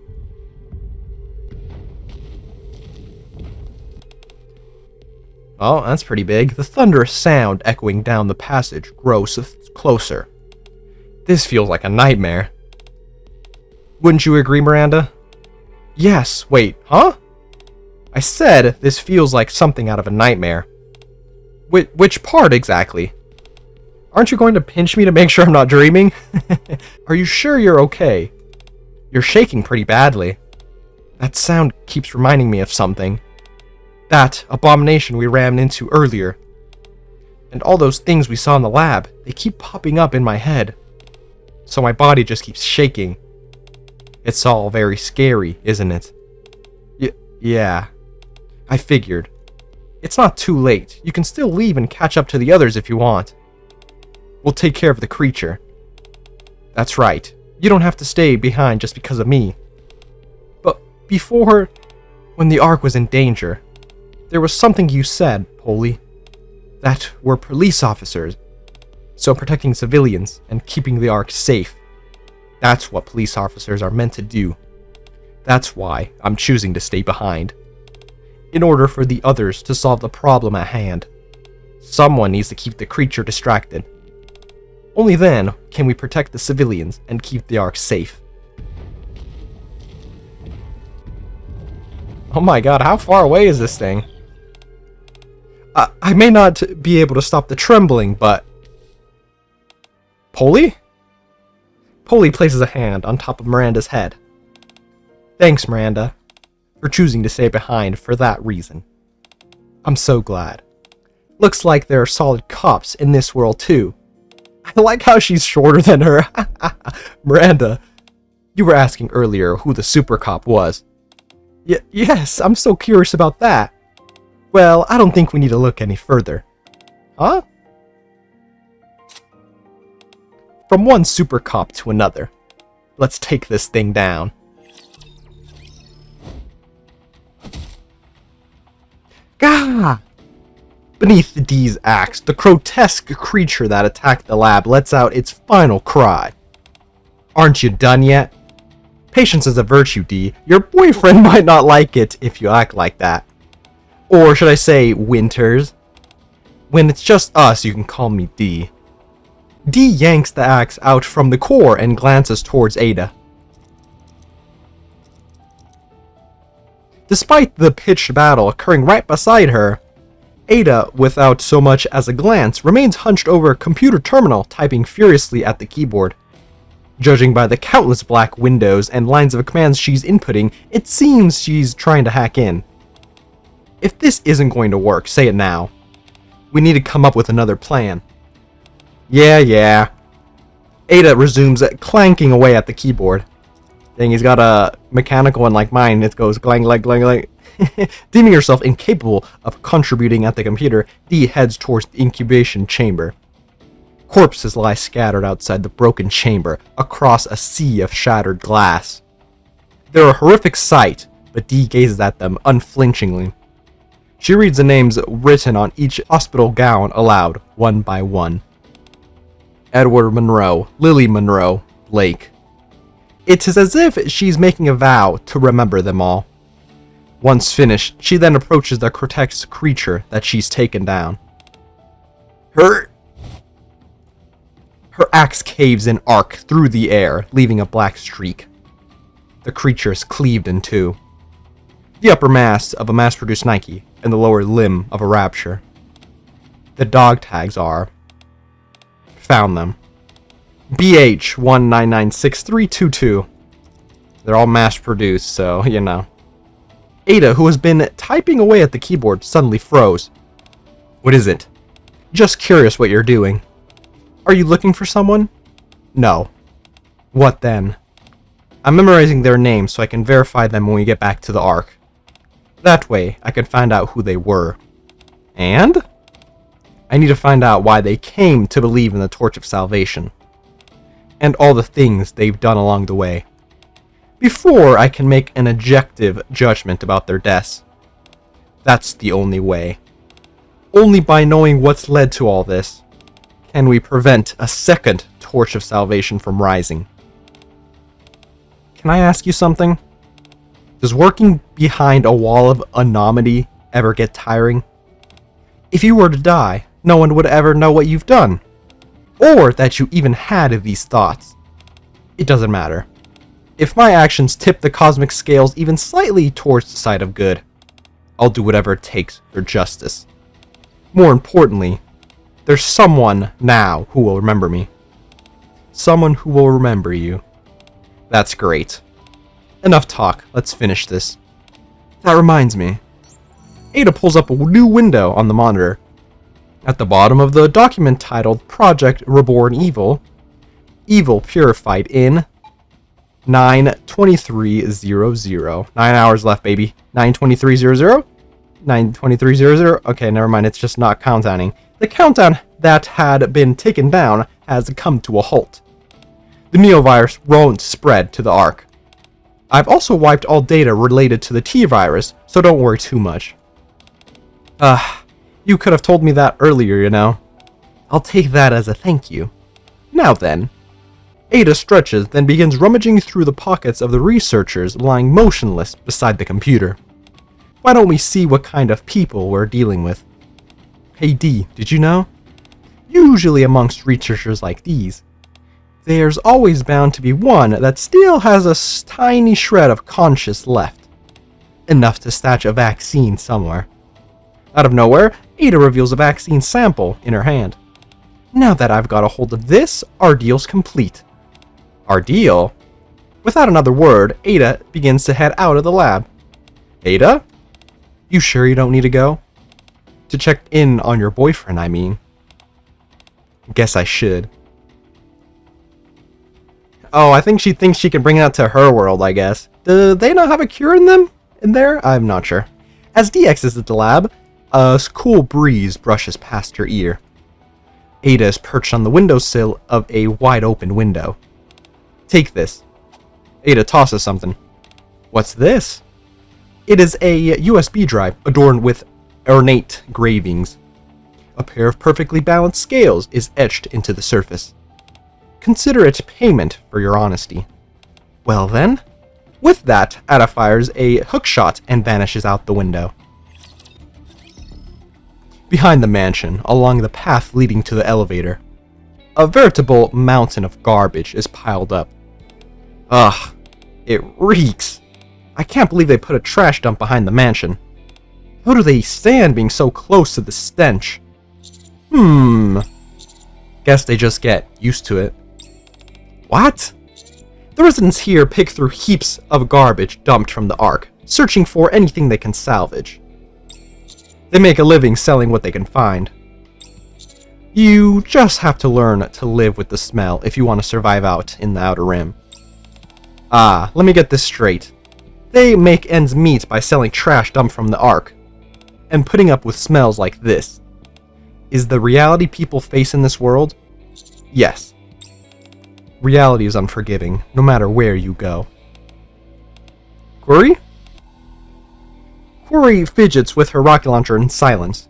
Oh, that's pretty big. The thunderous sound echoing down the passage grows closer. This feels like a nightmare. Wouldn't you agree, Miranda? Yes, wait, huh? I said this feels like something out of a nightmare. Which part exactly? Aren't you going to pinch me to make sure I'm not dreaming? Are you sure you're okay? You're shaking pretty badly. That sound keeps reminding me of something. That abomination we ran into earlier. And all those things we saw in the lab, they keep popping up in my head. So my body just keeps shaking. It's all very scary, isn't it? Yeah. I figured. It's not too late. You can still leave and catch up to the others if you want. We'll take care of the creature. That's right. You don't have to stay behind just because of me. But before, when the Ark was in danger, there was something you said, Polly. That we're police officers. So protecting civilians and keeping the Ark safe. That's what police officers are meant to do. That's why I'm choosing to stay behind. In order for the others to solve the problem at hand, someone needs to keep the creature distracted. Only then can we protect the civilians and keep the Ark safe. Oh my god, how far away is this thing? I may not be able to stop the trembling, but... Polly? Polly places a hand on top of Miranda's head. Thanks, Miranda, for choosing to stay behind for that reason. I'm so glad. Looks like there are solid cops in this world too. I like how she's shorter than her. Miranda, you were asking earlier who the super cop was. Yes, I'm so curious about that. Well, I don't think we need to look any further. Huh? From one super cop to another. Let's take this thing down. Gah! Beneath the D's axe, the grotesque creature that attacked the lab lets out its final cry. Aren't you done yet? Patience is a virtue, D. Your boyfriend might not like it if you act like that. Or should I say, Winters? When it's just us, you can call me D. Dee yanks the axe out from the core and glances towards Ada. Despite the pitched battle occurring right beside her, Ada, without so much as a glance, remains hunched over a computer terminal, typing furiously at the keyboard. Judging by the countless black windows and lines of commands she's inputting, it seems she's trying to hack in. If this isn't going to work, say it now. We need to come up with another plan. Yeah. Ada resumes clanking away at the keyboard. Dang, he's got a mechanical one like mine. It goes clang, clang, clang, clang. Deeming herself incapable of contributing at the computer, Dee heads towards the incubation chamber. Corpses lie scattered outside the broken chamber, across a sea of shattered glass. They're a horrific sight, but Dee gazes at them unflinchingly. She reads the names written on each hospital gown aloud, one by one. Edward Monroe, Lily Monroe, Blake. It is as if she's making a vow to remember them all. Once finished, she then approaches the grotesque creature that she's taken down. Her axe caves in arc through the air, leaving a black streak. The creature is cleaved in two. The upper mass of a mass-produced Nikke, and the lower limb of a Rapture. The dog tags are... Found them. BH1996322. They're all mass-produced, so, you know. Ada, who has been typing away at the keyboard, suddenly froze. What is it? Just curious what you're doing. Are you looking for someone? No. What then? I'm memorizing their names so I can verify them when we get back to the Ark. That way, I can find out who they were. And? I need to find out why they came to believe in the Torch of Salvation. And all the things they've done along the way. Before I can make an objective judgment about their deaths. That's the only way. Only by knowing what's led to all this can we prevent a second Torch of Salvation from rising. Can I ask you something? Does working behind a wall of anonymity ever get tiring? If you were to die, no one would ever know what you've done. Or that you even had these thoughts. It doesn't matter. If my actions tip the cosmic scales even slightly towards the side of good, I'll do whatever it takes for justice. More importantly, there's someone now who will remember me. Someone who will remember you. That's great. Enough talk, let's finish this. That reminds me. Ada pulls up a new window on the monitor. At the bottom of the document titled Project Reborn Evil, Evil Purified in 9:23:00. 9 hours left, baby. 9:23:00? 9:23:00? Okay, never mind, it's just not counting. The countdown that had been taken down has come to a halt. The neovirus won't spread to the Ark. I've also wiped all data related to the T-virus, so don't worry too much. You could have told me that earlier, you know. I'll take that as a thank you. Now then. Ada stretches, then begins rummaging through the pockets of the researchers lying motionless beside the computer. Why don't we see what kind of people we're dealing with? Hey Dee, did you know? Usually amongst researchers like these, there's always bound to be one that still has a tiny shred of conscience left. Enough to stash a vaccine somewhere. Out of nowhere, Ada reveals a vaccine sample in her hand. Now that I've got a hold of this, our deal's complete. Our deal? Without another word, Ada begins to head out of the lab. Ada? You sure you don't need to go? To check in on your boyfriend, I mean. Guess I should. Oh, I think she thinks she can bring that to her world, I guess. Do they not have a cure in them? In there? I'm not sure. As Dee exits the lab, a cool breeze brushes past her ear. Ada is perched on the windowsill of a wide-open window. Take this. Ada tosses something. What's this? It is a USB drive adorned with ornate gravings. A pair of perfectly balanced scales is etched into the surface. Consider it payment for your honesty. Well then. With that, Ada fires a hookshot and vanishes out the window. Behind the mansion, along the path leading to the elevator, A veritable mountain of garbage is piled up. Ugh, it reeks. I can't believe they put a trash dump behind the mansion. How do they stand being so close to the stench? Guess they just get used to it. What? The residents here pick through heaps of garbage dumped from the Ark, searching for anything they can salvage. They make a living selling what they can find. You just have to learn to live with the smell if you want to survive out in the Outer Rim. Let me get this straight. They make ends meet by selling trash dumped from the Ark, and putting up with smells like this. Is the reality people face in this world? Yes. Reality is unforgiving, no matter where you go. Corey? Corey fidgets with her rocket launcher in silence.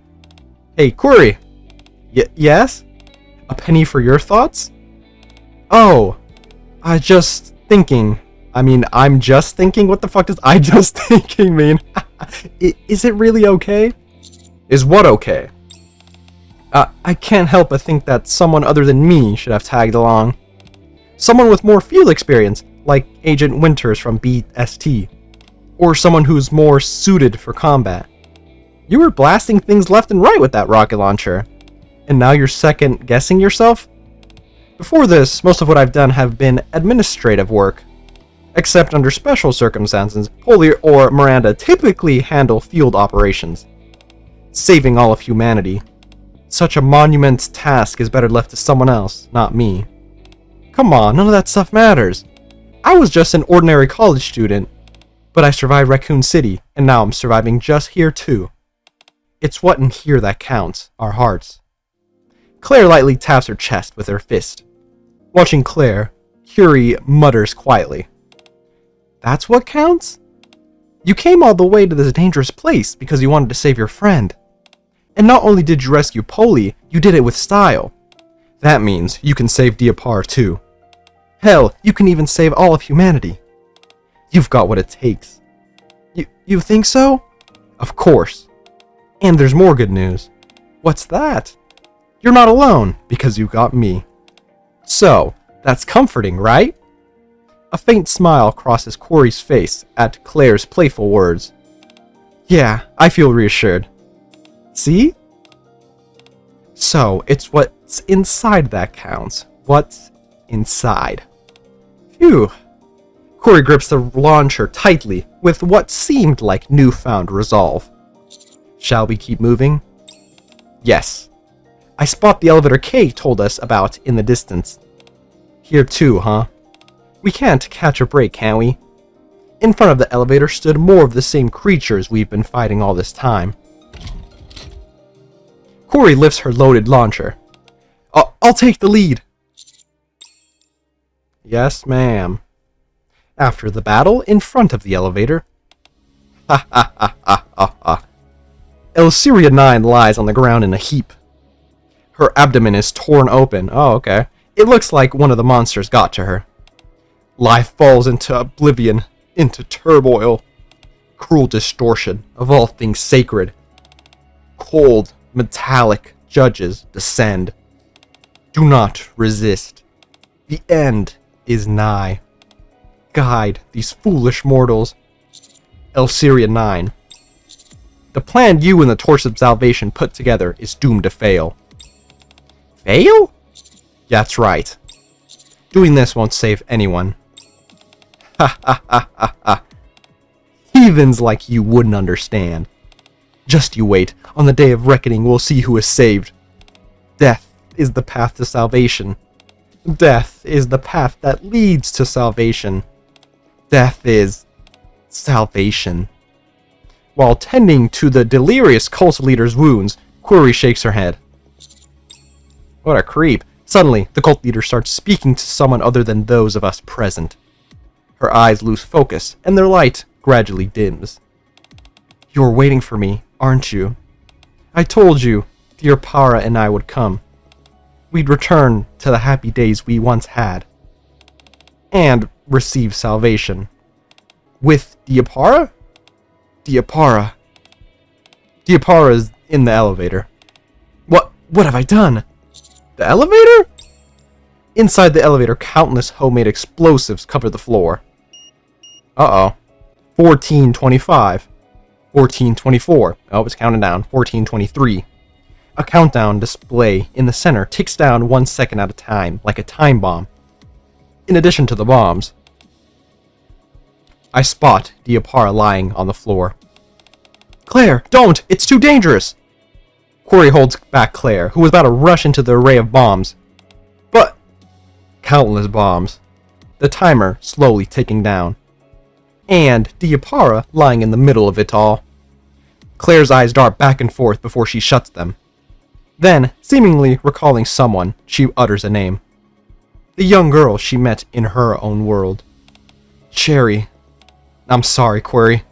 Hey, Corey! Yes? A penny for your thoughts? Oh, I'm just thinking. What the fuck does I just thinking mean? Is it really okay? Is what okay? I can't help but think that someone other than me should have tagged along. Someone with more field experience, like Agent Winters from BST. Or someone who's more suited for combat. You were blasting things left and right with that rocket launcher. And now you're second guessing yourself? Before this, most of what I've done have been administrative work. Except under special circumstances, Polly or Miranda typically handle field operations. Saving all of humanity. Such a monument task is better left to someone else, not me. Come on, none of that stuff matters. I was just an ordinary college student, but I survived Raccoon City, and now I'm surviving just here too. It's what in here that counts, our hearts. Claire lightly taps her chest with her fist. Watching Claire, Curie mutters quietly. That's what counts? You came all the way to this dangerous place because you wanted to save your friend. And not only did you rescue Polly, you did it with style. That means you can save Diapar too. Hell, you can even save all of humanity. You've got what it takes. You think so? Of course. And there's more good news. What's that? You're not alone, because you got me. So, that's comforting, right? A faint smile crosses Corey's face at Claire's playful words. Yeah, I feel reassured. See? So, it's what's inside that counts. What's inside. Phew. Corey grips the launcher tightly with what seemed like newfound resolve. Shall we keep moving? Yes. I spot the elevator Kay told us about in the distance. Here too, huh? We can't catch a break, can we? In front of the elevator stood more of the same creatures we've been fighting all this time. Corey lifts her loaded launcher. I'll take the lead. Yes, ma'am. After the battle, in front of the elevator. Ha ha ha ha ha ha. Elsyria 9 lies on the ground in a heap. Her abdomen is torn open. Oh, okay. It looks like one of the monsters got to her. Life falls into oblivion, into turmoil. Cruel distortion of all things sacred. Cold, metallic judges descend. Do not resist. The end is nigh. Guide these foolish mortals. Elsyria 9. The plan you and the Torch of Salvation put together is doomed to fail. Fail? That's right. Doing this won't save anyone. Ha ha ha ha ha. Heathens like you wouldn't understand. Just you wait. On the day of reckoning we'll see who is saved. Death is the path to salvation. Death is the path that leads to salvation. Death is salvation. While tending to the delirious cult leader's wounds, Corey shakes her head. What a creep. Suddenly, the cult leader starts speaking to someone other than those of us present. Her eyes lose focus, and their light gradually dims. You're waiting for me, aren't you? I told you, dear Para and I would come. We'd return to the happy days we once had. And receive salvation. With Diapara? Diapara. Diapara's in the elevator. What have I done? The elevator? Inside the elevator, countless homemade explosives cover the floor. Uh-oh. 1425. 1424. Oh, it's counting down. 1423. A countdown display in the center ticks down 1 second at a time, like a time bomb. In addition to the bombs, I spot Diapara lying on the floor. Claire, don't! It's too dangerous! Quarry holds back Claire, who was about to rush into the array of bombs. But countless bombs. The timer slowly ticking down. And Diapara lying in the middle of it all. Claire's eyes dart back and forth before she shuts them. Then, seemingly recalling someone, she utters a name. The young girl she met in her own world. Cherry. I'm sorry, Quarry.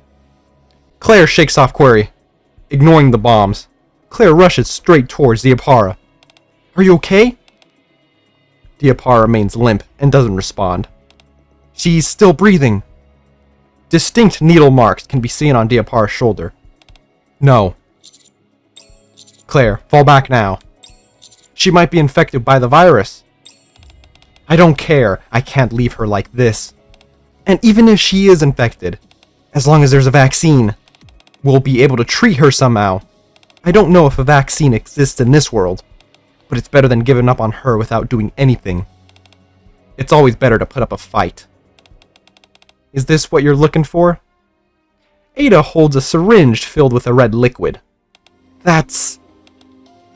Claire shakes off Quarry, ignoring the bombs. Claire rushes straight towards Diapara. Are you okay? Diapara remains limp and doesn't respond. She's still breathing. Distinct needle marks can be seen on Diapara's shoulder. No. Claire, fall back now. She might be infected by the virus. I don't care. I can't leave her like this. And even if she is infected, as long as there's a vaccine, we'll be able to treat her somehow. I don't know if a vaccine exists in this world, but it's better than giving up on her without doing anything. It's always better to put up a fight. Is this what you're looking for? Ada holds a syringe filled with a red liquid. That's...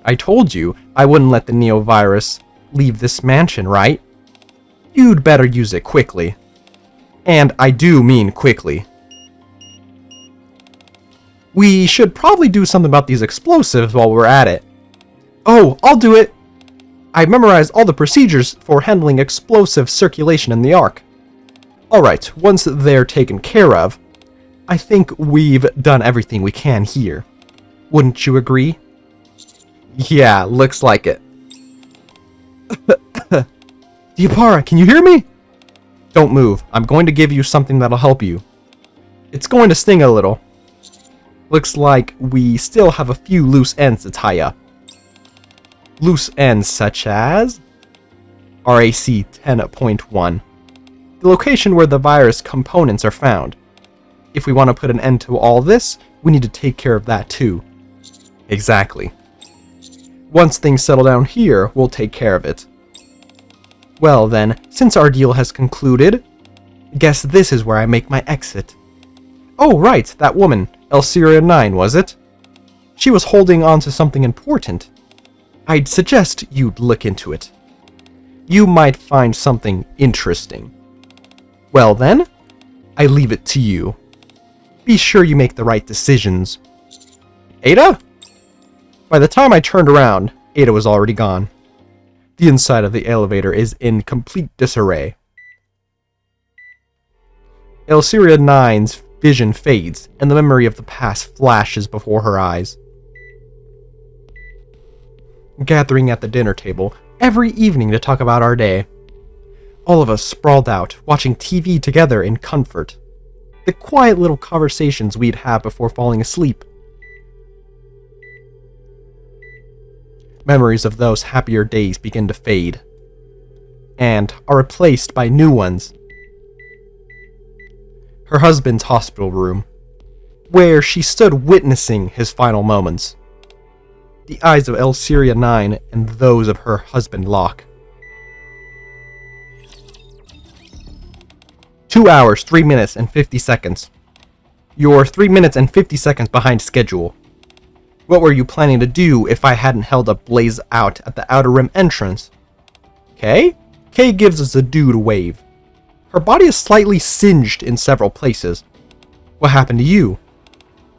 I told you I wouldn't let the Neovirus leave this mansion, right? You'd better use it quickly. And I do mean quickly. We should probably do something about these explosives while we're at it. Oh, I'll do it! I memorized all the procedures for handling explosive circulation in the Ark. Alright, once they're taken care of, I think we've done everything we can here. Wouldn't you agree? Yeah, looks like it. Diapara, can you hear me? Don't move. I'm going to give you something that'll help you. It's going to sting a little. Looks like we still have a few loose ends to tie up. Loose ends such as RAC 10.1, the location where the virus components are found. If we want to put an end to all this, we need to take care of that too. Exactly. Once things settle down here, we'll take care of it. Well then, since our deal has concluded, guess this is where I make my exit. Oh right, that woman, Elsyria 9, was it? She was holding on to something important. I'd suggest you'd look into it. You might find something interesting. Well then, I leave it to you. Be sure you make the right decisions. Ada? By the time I turned around, Ada was already gone. The inside of the elevator is in complete disarray. Elsyria 9's vision fades, and the memory of the past flashes before her eyes. Gathering at the dinner table every evening to talk about our day. All of us sprawled out, watching TV together in comfort. The quiet little conversations we'd have before falling asleep. Memories of those happier days begin to fade, and are replaced by new ones. Her husband's hospital room, where she stood witnessing his final moments. The eyes of Elsyria 9 and those of her husband lock. 2 hours, 3 minutes, and 50 seconds. You're 3 minutes and 50 seconds behind schedule. What were you planning to do if I hadn't held up Blaze out at the Outer Rim entrance? Kay? Kay gives us a dude wave. Her body is slightly singed in several places. What happened to you?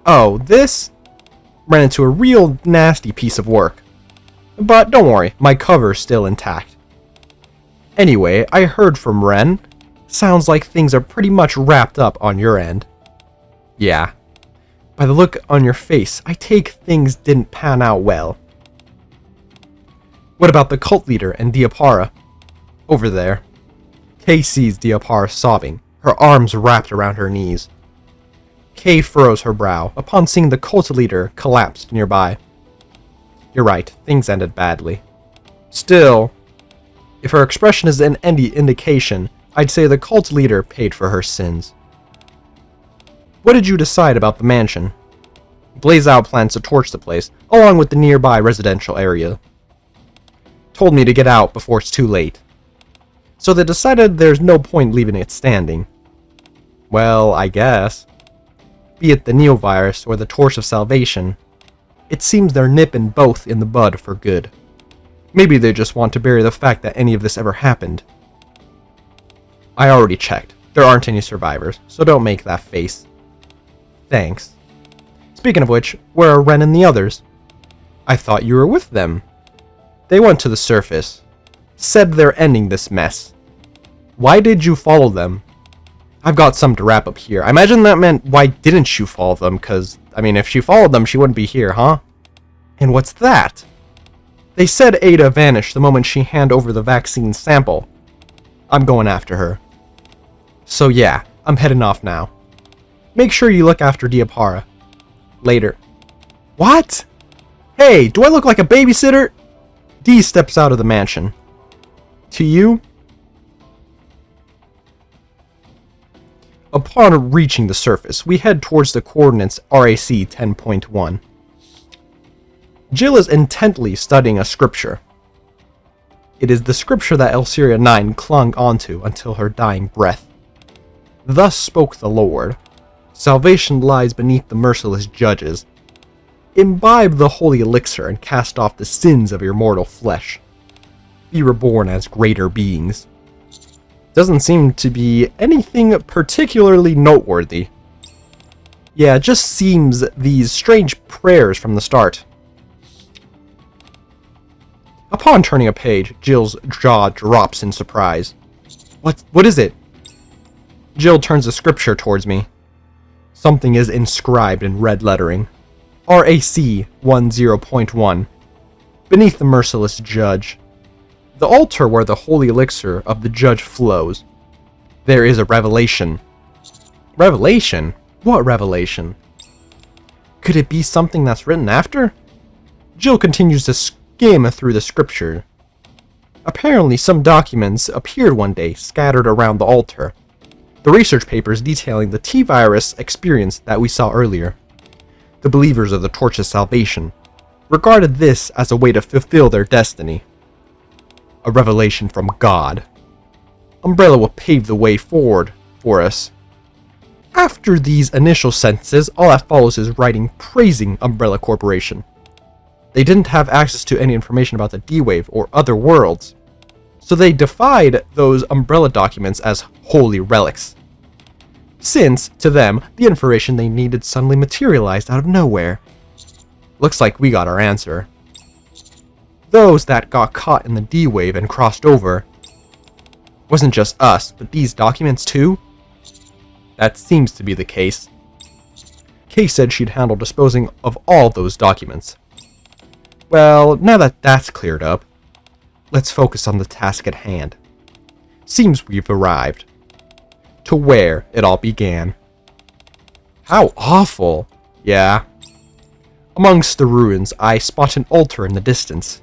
Oh, this? Ran into a real nasty piece of work. But don't worry, my cover's still intact. Anyway, I heard from Ren. Sounds like things are pretty much wrapped up on your end. Yeah. By the look on your face, I take things didn't pan out well. What about the cult leader and Diapara? Over there. Kay sees Diapara sobbing, her arms wrapped around her knees. Kay furrows her brow upon seeing the cult leader collapsed nearby. You're right, things ended badly. Still, If her expression is any indication, I'd say the cult leader paid for her sins. What did you decide about the mansion? Blazeout plans to torch the place, along with the nearby residential area. Told me to get out before it's too late. So they decided there's no point leaving it standing. Well, I guess. Be it the Neovirus or the Torch of Salvation, it seems they're nipping both in the bud for good. Maybe they just want to bury the fact that any of this ever happened. I already checked. There aren't any survivors, so don't make that face. Thanks. Speaking of which, where are Ren and the others? I thought you were with them. They went to the surface. Said they're ending this mess. Why did you follow them? I've got some to wrap up here. I imagine that meant, why didn't you follow them? Because, I mean, if she followed them, she wouldn't be here, huh? And what's that? They said Ada vanished the moment she handed over the vaccine sample. I'm going after her. So yeah, I'm heading off now. Make sure you look after Diapara. Later. What? Hey, do I look like a babysitter? Dee steps out of the mansion. To you? Upon reaching the surface, we head towards the coordinates RAC 10.1. Jill is intently studying a scripture. It is the scripture that Elsyria 9 clung onto until her dying breath. Thus spoke the Lord. Salvation lies beneath the merciless judges. Imbibe the holy elixir and cast off the sins of your mortal flesh. Be reborn as greater beings. Doesn't seem to be anything particularly noteworthy. Yeah, it just seems these strange prayers from the start. Upon turning a page, Jill's jaw drops in surprise. What is it? Jill turns the scripture towards me. Something is inscribed in red lettering. RAC 10.1. Beneath the merciless judge. The altar where the holy elixir of the judge flows. There is a revelation. Revelation? What revelation? Could it be something that's written after? Jill continues to skim through the scripture. Apparently some documents appeared one day scattered around the altar. The research papers detailing the T-virus experience that we saw earlier. The believers of the Torch of Salvation regarded this as a way to fulfill their destiny. A revelation from God. Umbrella will pave the way forward for us. After these initial sentences, all that follows is writing praising Umbrella Corporation. They didn't have access to any information about the D-Wave or other worlds, so they defied those Umbrella documents as holy relics. Since, to them, the information they needed suddenly materialized out of nowhere. Looks like we got our answer. Those that got caught in the D-Wave and crossed over. Wasn't just us, but these documents too? That seems to be the case. Kay said she'd handle disposing of all those documents. Well, now that that's cleared up, let's focus on the task at hand. Seems we've arrived. To where it all began. How awful! Yeah. Amongst the ruins, I spot an altar in the distance.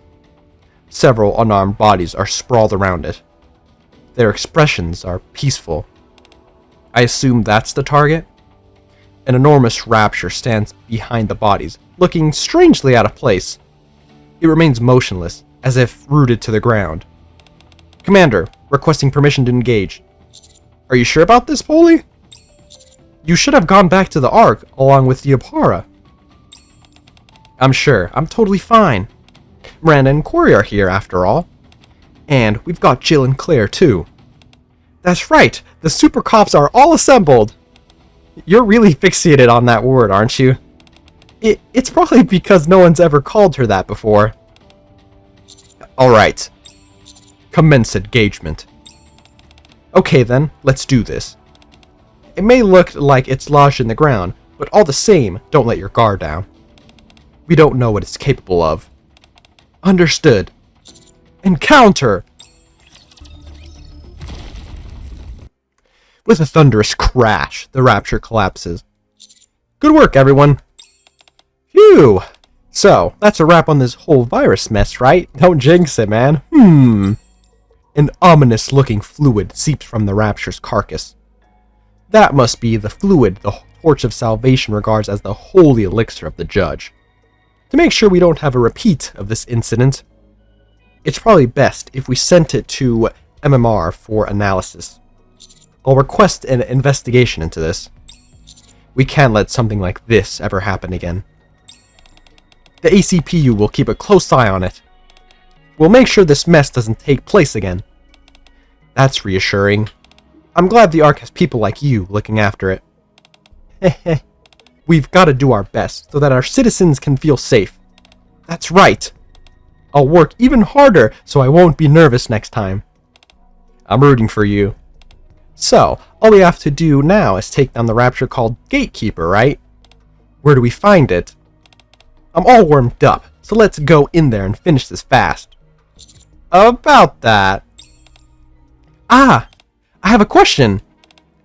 Several unarmed bodies are sprawled around it. Their expressions are peaceful. I assume that's the target? An enormous rapture stands behind the bodies, looking strangely out of place. It remains motionless, as if rooted to the ground. Commander, requesting permission to engage. Are you sure about this, Polly? You should have gone back to the Ark, along with Diapara. I'm sure. I'm totally fine. Miranda and Corey are here, after all. And we've got Jill and Claire, too. That's right! The Super Cops are all assembled! You're really fixated on that word, aren't you? It's probably because no one's ever called her that before. Alright. Commence engagement. Okay then, let's do this. It may look like it's lodged in the ground, but all the same, don't let your guard down. We don't know what it's capable of. Understood. Encounter! With a thunderous crash, the Rapture collapses. Good work, everyone. Phew! So, that's a wrap on this whole virus mess, right? Don't jinx it, man. An ominous-looking fluid seeps from the Rapture's carcass. That must be the fluid the Torch of Salvation regards as the holy elixir of the Judge. To make sure we don't have a repeat of this incident, it's probably best if we sent it to MMR for analysis. I'll request an investigation into this. We can't let something like this ever happen again. The ACPU will keep a close eye on it. We'll make sure this mess doesn't take place again. That's reassuring. I'm glad the Ark has people like you looking after it. Heh. We've got to do our best so that our citizens can feel safe. That's right. I'll work even harder so I won't be nervous next time. I'm rooting for you. So, all we have to do now is take down the Rapture called Gatekeeper, right? Where do we find it? I'm all warmed up, so let's go in there and finish this fast. About that. Ah! I have a question.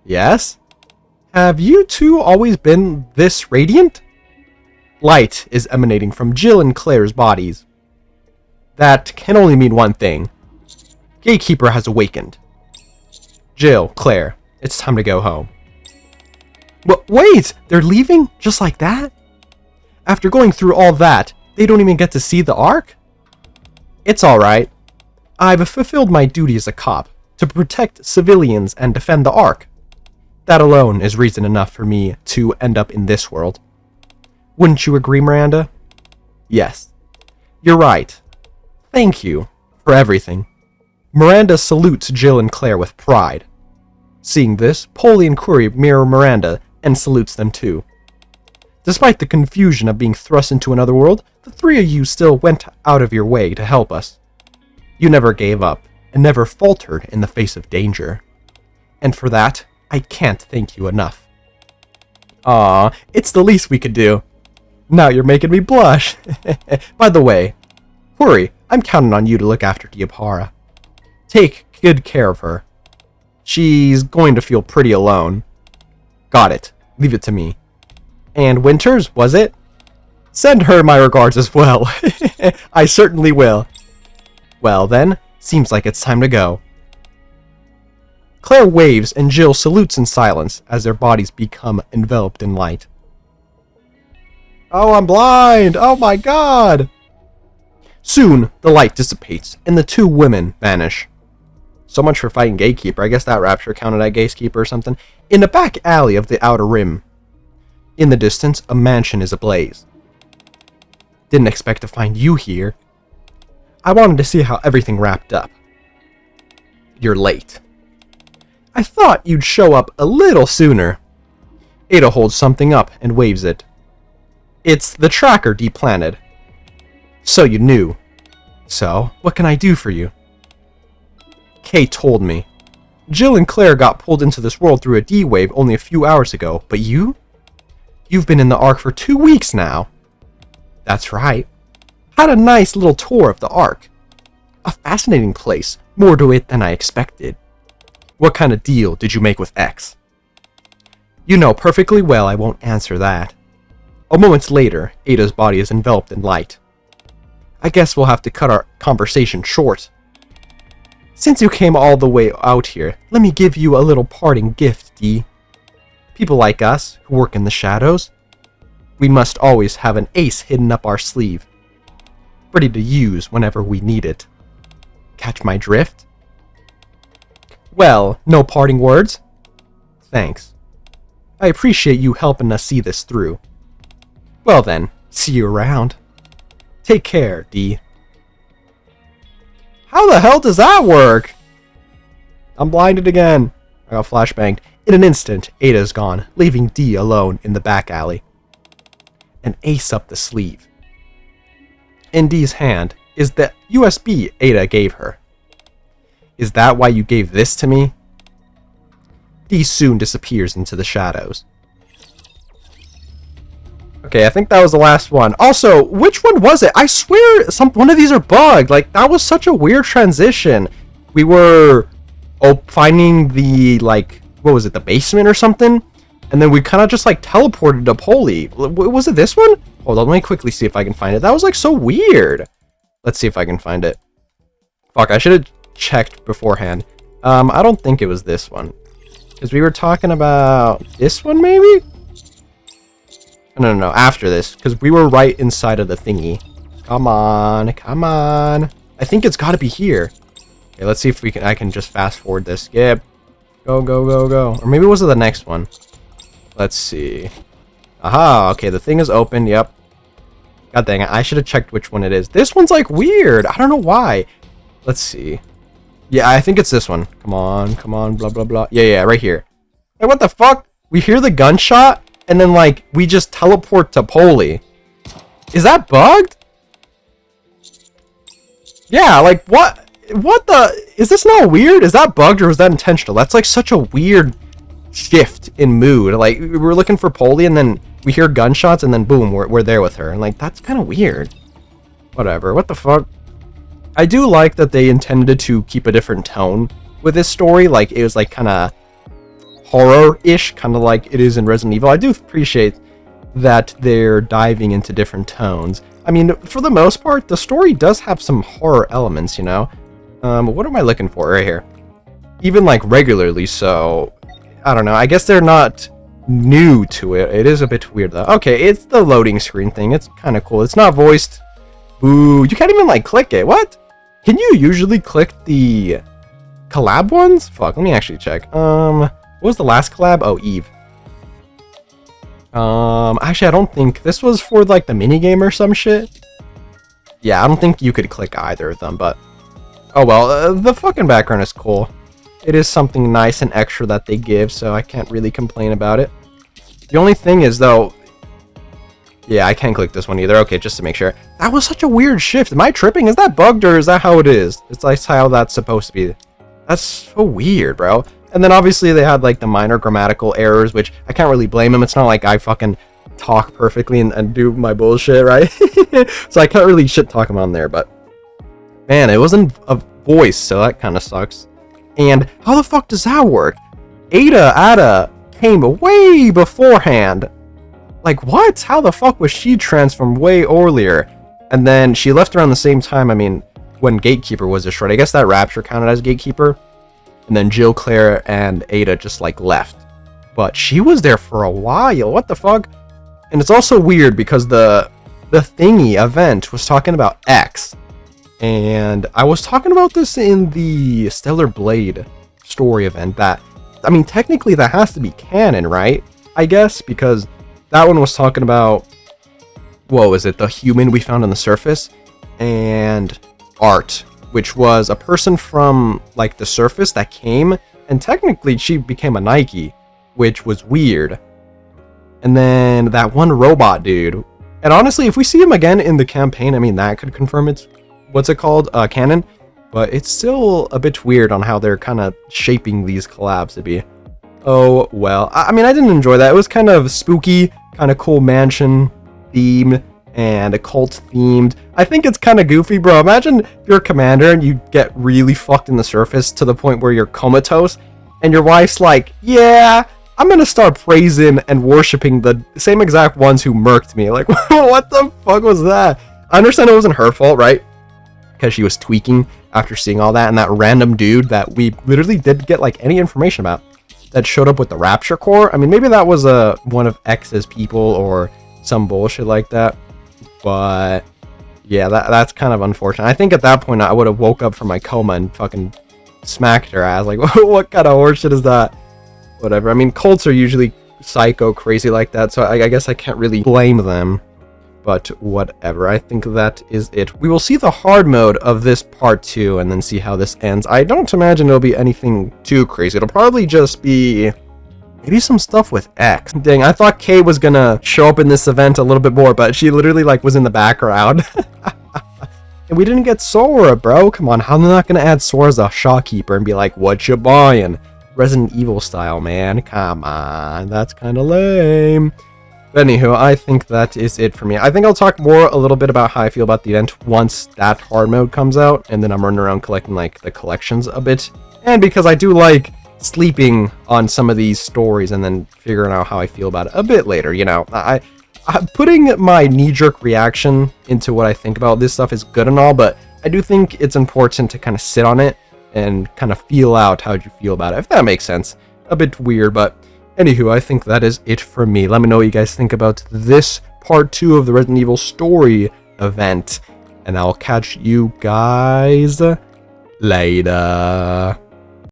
Yes? Have you two always been this radiant? Light is emanating from Jill and Claire's bodies. That can only mean one thing. Gatekeeper has awakened. Jill, Claire, it's time to go home. Wait! They're leaving? Just like that? After going through all that, they don't even get to see the Ark? It's alright. I've fulfilled my duty as a cop, to protect civilians and defend the Ark. That alone is reason enough for me to end up in this world. Wouldn't you agree, Miranda? Yes. You're right. Thank you for everything. Miranda salutes Jill and Claire with pride. Seeing this, Polly and Curry mirror Miranda and salutes them too. Despite the confusion of being thrust into another world, the three of you still went out of your way to help us. You never gave up and never faltered in the face of danger. And for that, I can't thank you enough. Aw, it's the least we could do. Now you're making me blush. By the way, Curry, I'm counting on you to look after Diapara. Take good care of her. She's going to feel pretty alone. Got it. Leave it to me. And Winters, was it? Send her my regards as well. I certainly will. Well then, seems like it's time to go. Claire waves and Jill salutes in silence as their bodies become enveloped in light. Oh, I'm blind! Oh my god! Soon, the light dissipates and the two women vanish. So much for fighting Gatekeeper. I guess that Rapture counted as Gatekeeper or something. In the back alley of the Outer Rim, in the distance, a mansion is ablaze. Didn't expect to find you here. I wanted to see how everything wrapped up. You're late. I thought you'd show up a little sooner. Ada holds something up and waves it. It's the tracker deplanted. So you knew. So, what can I do for you? Kay told me. Jill and Claire got pulled into this world through a D-wave only a few hours ago, but you? You've been in the Ark for 2 weeks now. That's right. Had a nice little tour of the Ark. A fascinating place, more to it than I expected. What kind of deal did you make with X? You know perfectly well I won't answer that. A moment later, Ada's body is enveloped in light. I guess we'll have to cut our conversation short. Since you came all the way out here, let me give you a little parting gift, Dee. People like us, who work in the shadows, we must always have an ace hidden up our sleeve, ready to use whenever we need it. Catch my drift? Well, no parting words? Thanks. I appreciate you helping us see this through. Well then, see you around. Take care, Dee. How the hell does that work? I'm blinded again. I got flashbanged. In an instant, Ada's gone, leaving Dee alone in the back alley. An ace up the sleeve. In Dee's hand is the USB Ada gave her. Is that why you gave this to me? Dee soon disappears into the shadows. Okay, I think that was the last one. Also, which one was it? I swear one of these are bugged. Like, that was such a weird transition. We were finding the, like, what was it, the basement or something? And then we kind of just, like, teleported to Polly. Was it this one? Hold on, let me quickly see if I can find it. That was, like, so weird. Let's see if I can find it. Fuck, I should have checked beforehand. I don't think it was this one. Because we were talking about this one, maybe? No, after this. Because we were right inside of the thingy. Come on, come on. I think it's got to be here. Okay, let's see if I can just fast forward this. Skip. Go, go, go, go. Or maybe was it the next one? Let's see. Aha, okay, the thing is open, yep. God dang it, I should have checked which one it is. This one's like weird. I don't know why. Let's see. Yeah, I think it's this one. Come on, blah, blah, blah. Yeah, right here. Hey, what the fuck? We hear the gunshot, and then, like, we just teleport to Polly. Is that bugged? Yeah, like, what? What the? Is this not weird? Is that bugged, or is that intentional? That's, like, such a weird shift in mood. Like, we're looking for Polly, and then we hear gunshots, and then boom, we're there with her. And, like, that's kind of weird. Whatever. What the fuck? I do like that they intended to keep a different tone with this story. Like, it was, like, kind of horror-ish, kind of like it is in Resident Evil. I do appreciate that they're diving into different tones. I mean, for the most part, the story does have some horror elements, you know? What am I looking for right here? Even, like, regularly, so I don't know. I guess they're not new to it. It is a bit weird, though. Okay, it's the loading screen thing. It's kind of cool. It's not voiced. Boo. You can't even, like, click it. What? Can you usually click the collab ones? Fuck, let me actually check. What was the last collab? Oh, Eve. Actually, I don't think this was for, like, the minigame or some shit. Yeah, I don't think you could click either of them, but oh well, the fucking background is cool. It is something nice and extra that they give, so I can't really complain about it. The only thing is, though, yeah, I can't click this one either. Okay, just to make sure. That was such a weird shift. Am I tripping? Is that bugged, or is that how it is? It's like how that's supposed to be. That's so weird, bro. And then obviously they had like the minor grammatical errors, which I can't really blame them. It's not like I fucking talk perfectly and do my bullshit, right? So I can't really shit talk them on there, but man, it wasn't a voice, so that kind of sucks. And how the fuck does that work? Ada came way beforehand. Like, what? How the fuck was she transformed way earlier? And then she left around the same time, I mean, when Gatekeeper was destroyed. I guess that Rapture counted as Gatekeeper. And then Jill, Claire, and Ada just, like, left. But she was there for a while. What the fuck? And it's also weird because the thingy event was talking about X. And I was talking about this in the Stellar Blade story event. That, I mean, technically that has to be canon, right? I guess, because that one was talking about, what was it, the human we found on the surface, and Art, which was a person from, like, the surface that came, and technically she became a Nikke, which was weird. And then that one robot dude, and honestly, if we see him again in the campaign, I mean, that could confirm it's, what's it called, canon, but it's still a bit weird on how they're kind of shaping these collabs to be. Oh, well, I mean, I didn't enjoy that. It was kind of spooky, kind of cool mansion theme, and a cult themed. I think it's kind of goofy, bro. Imagine you're a commander and you get really fucked in the surface to the point where you're comatose, and your wife's like, yeah, I'm gonna start praising and worshiping the same exact ones who murked me. Like, what the fuck was that? I understand it wasn't her fault, right? Because she was tweaking after seeing all that, and that random dude that we literally didn't get, like, any information about that showed up with the Rapture Core. I mean, maybe that was one of X's people or some bullshit like that. But yeah, that's kind of unfortunate. I think at that point I would have woke up from my coma and fucking smacked her ass. Like, what kind of horseshit is that? Whatever. I mean, cults are usually psycho crazy like that, so I guess I can't really blame them. But whatever, I think that is it. We will see the hard mode of this part 2 and then see how this ends. I don't imagine it'll be anything too crazy. It'll probably just be maybe some stuff with X. Dang, I thought Kay was gonna show up in this event a little bit more, but she literally, like, was in the background. And we didn't get Sora, bro. Come on, how am I not gonna add Sora as a shopkeeper and be like, what you buying? Resident Evil style, man. Come on, that's kind of lame. But anywho, I think that is it for me. I think I'll talk more a little bit about how I feel about the event once that hard mode comes out, and then I'm running around collecting, like, the collections a bit. And because I do like sleeping on some of these stories and then figuring out how I feel about it a bit later, you know. I putting my knee-jerk reaction into what I think about this stuff is good and all, but I do think it's important to kind of sit on it and kind of feel out how you feel about it, if that makes sense. A bit weird, but anywho, I think that is it for me. Let me know what you guys think about this part 2 of the Resident Evil story event, and I'll catch you guys later.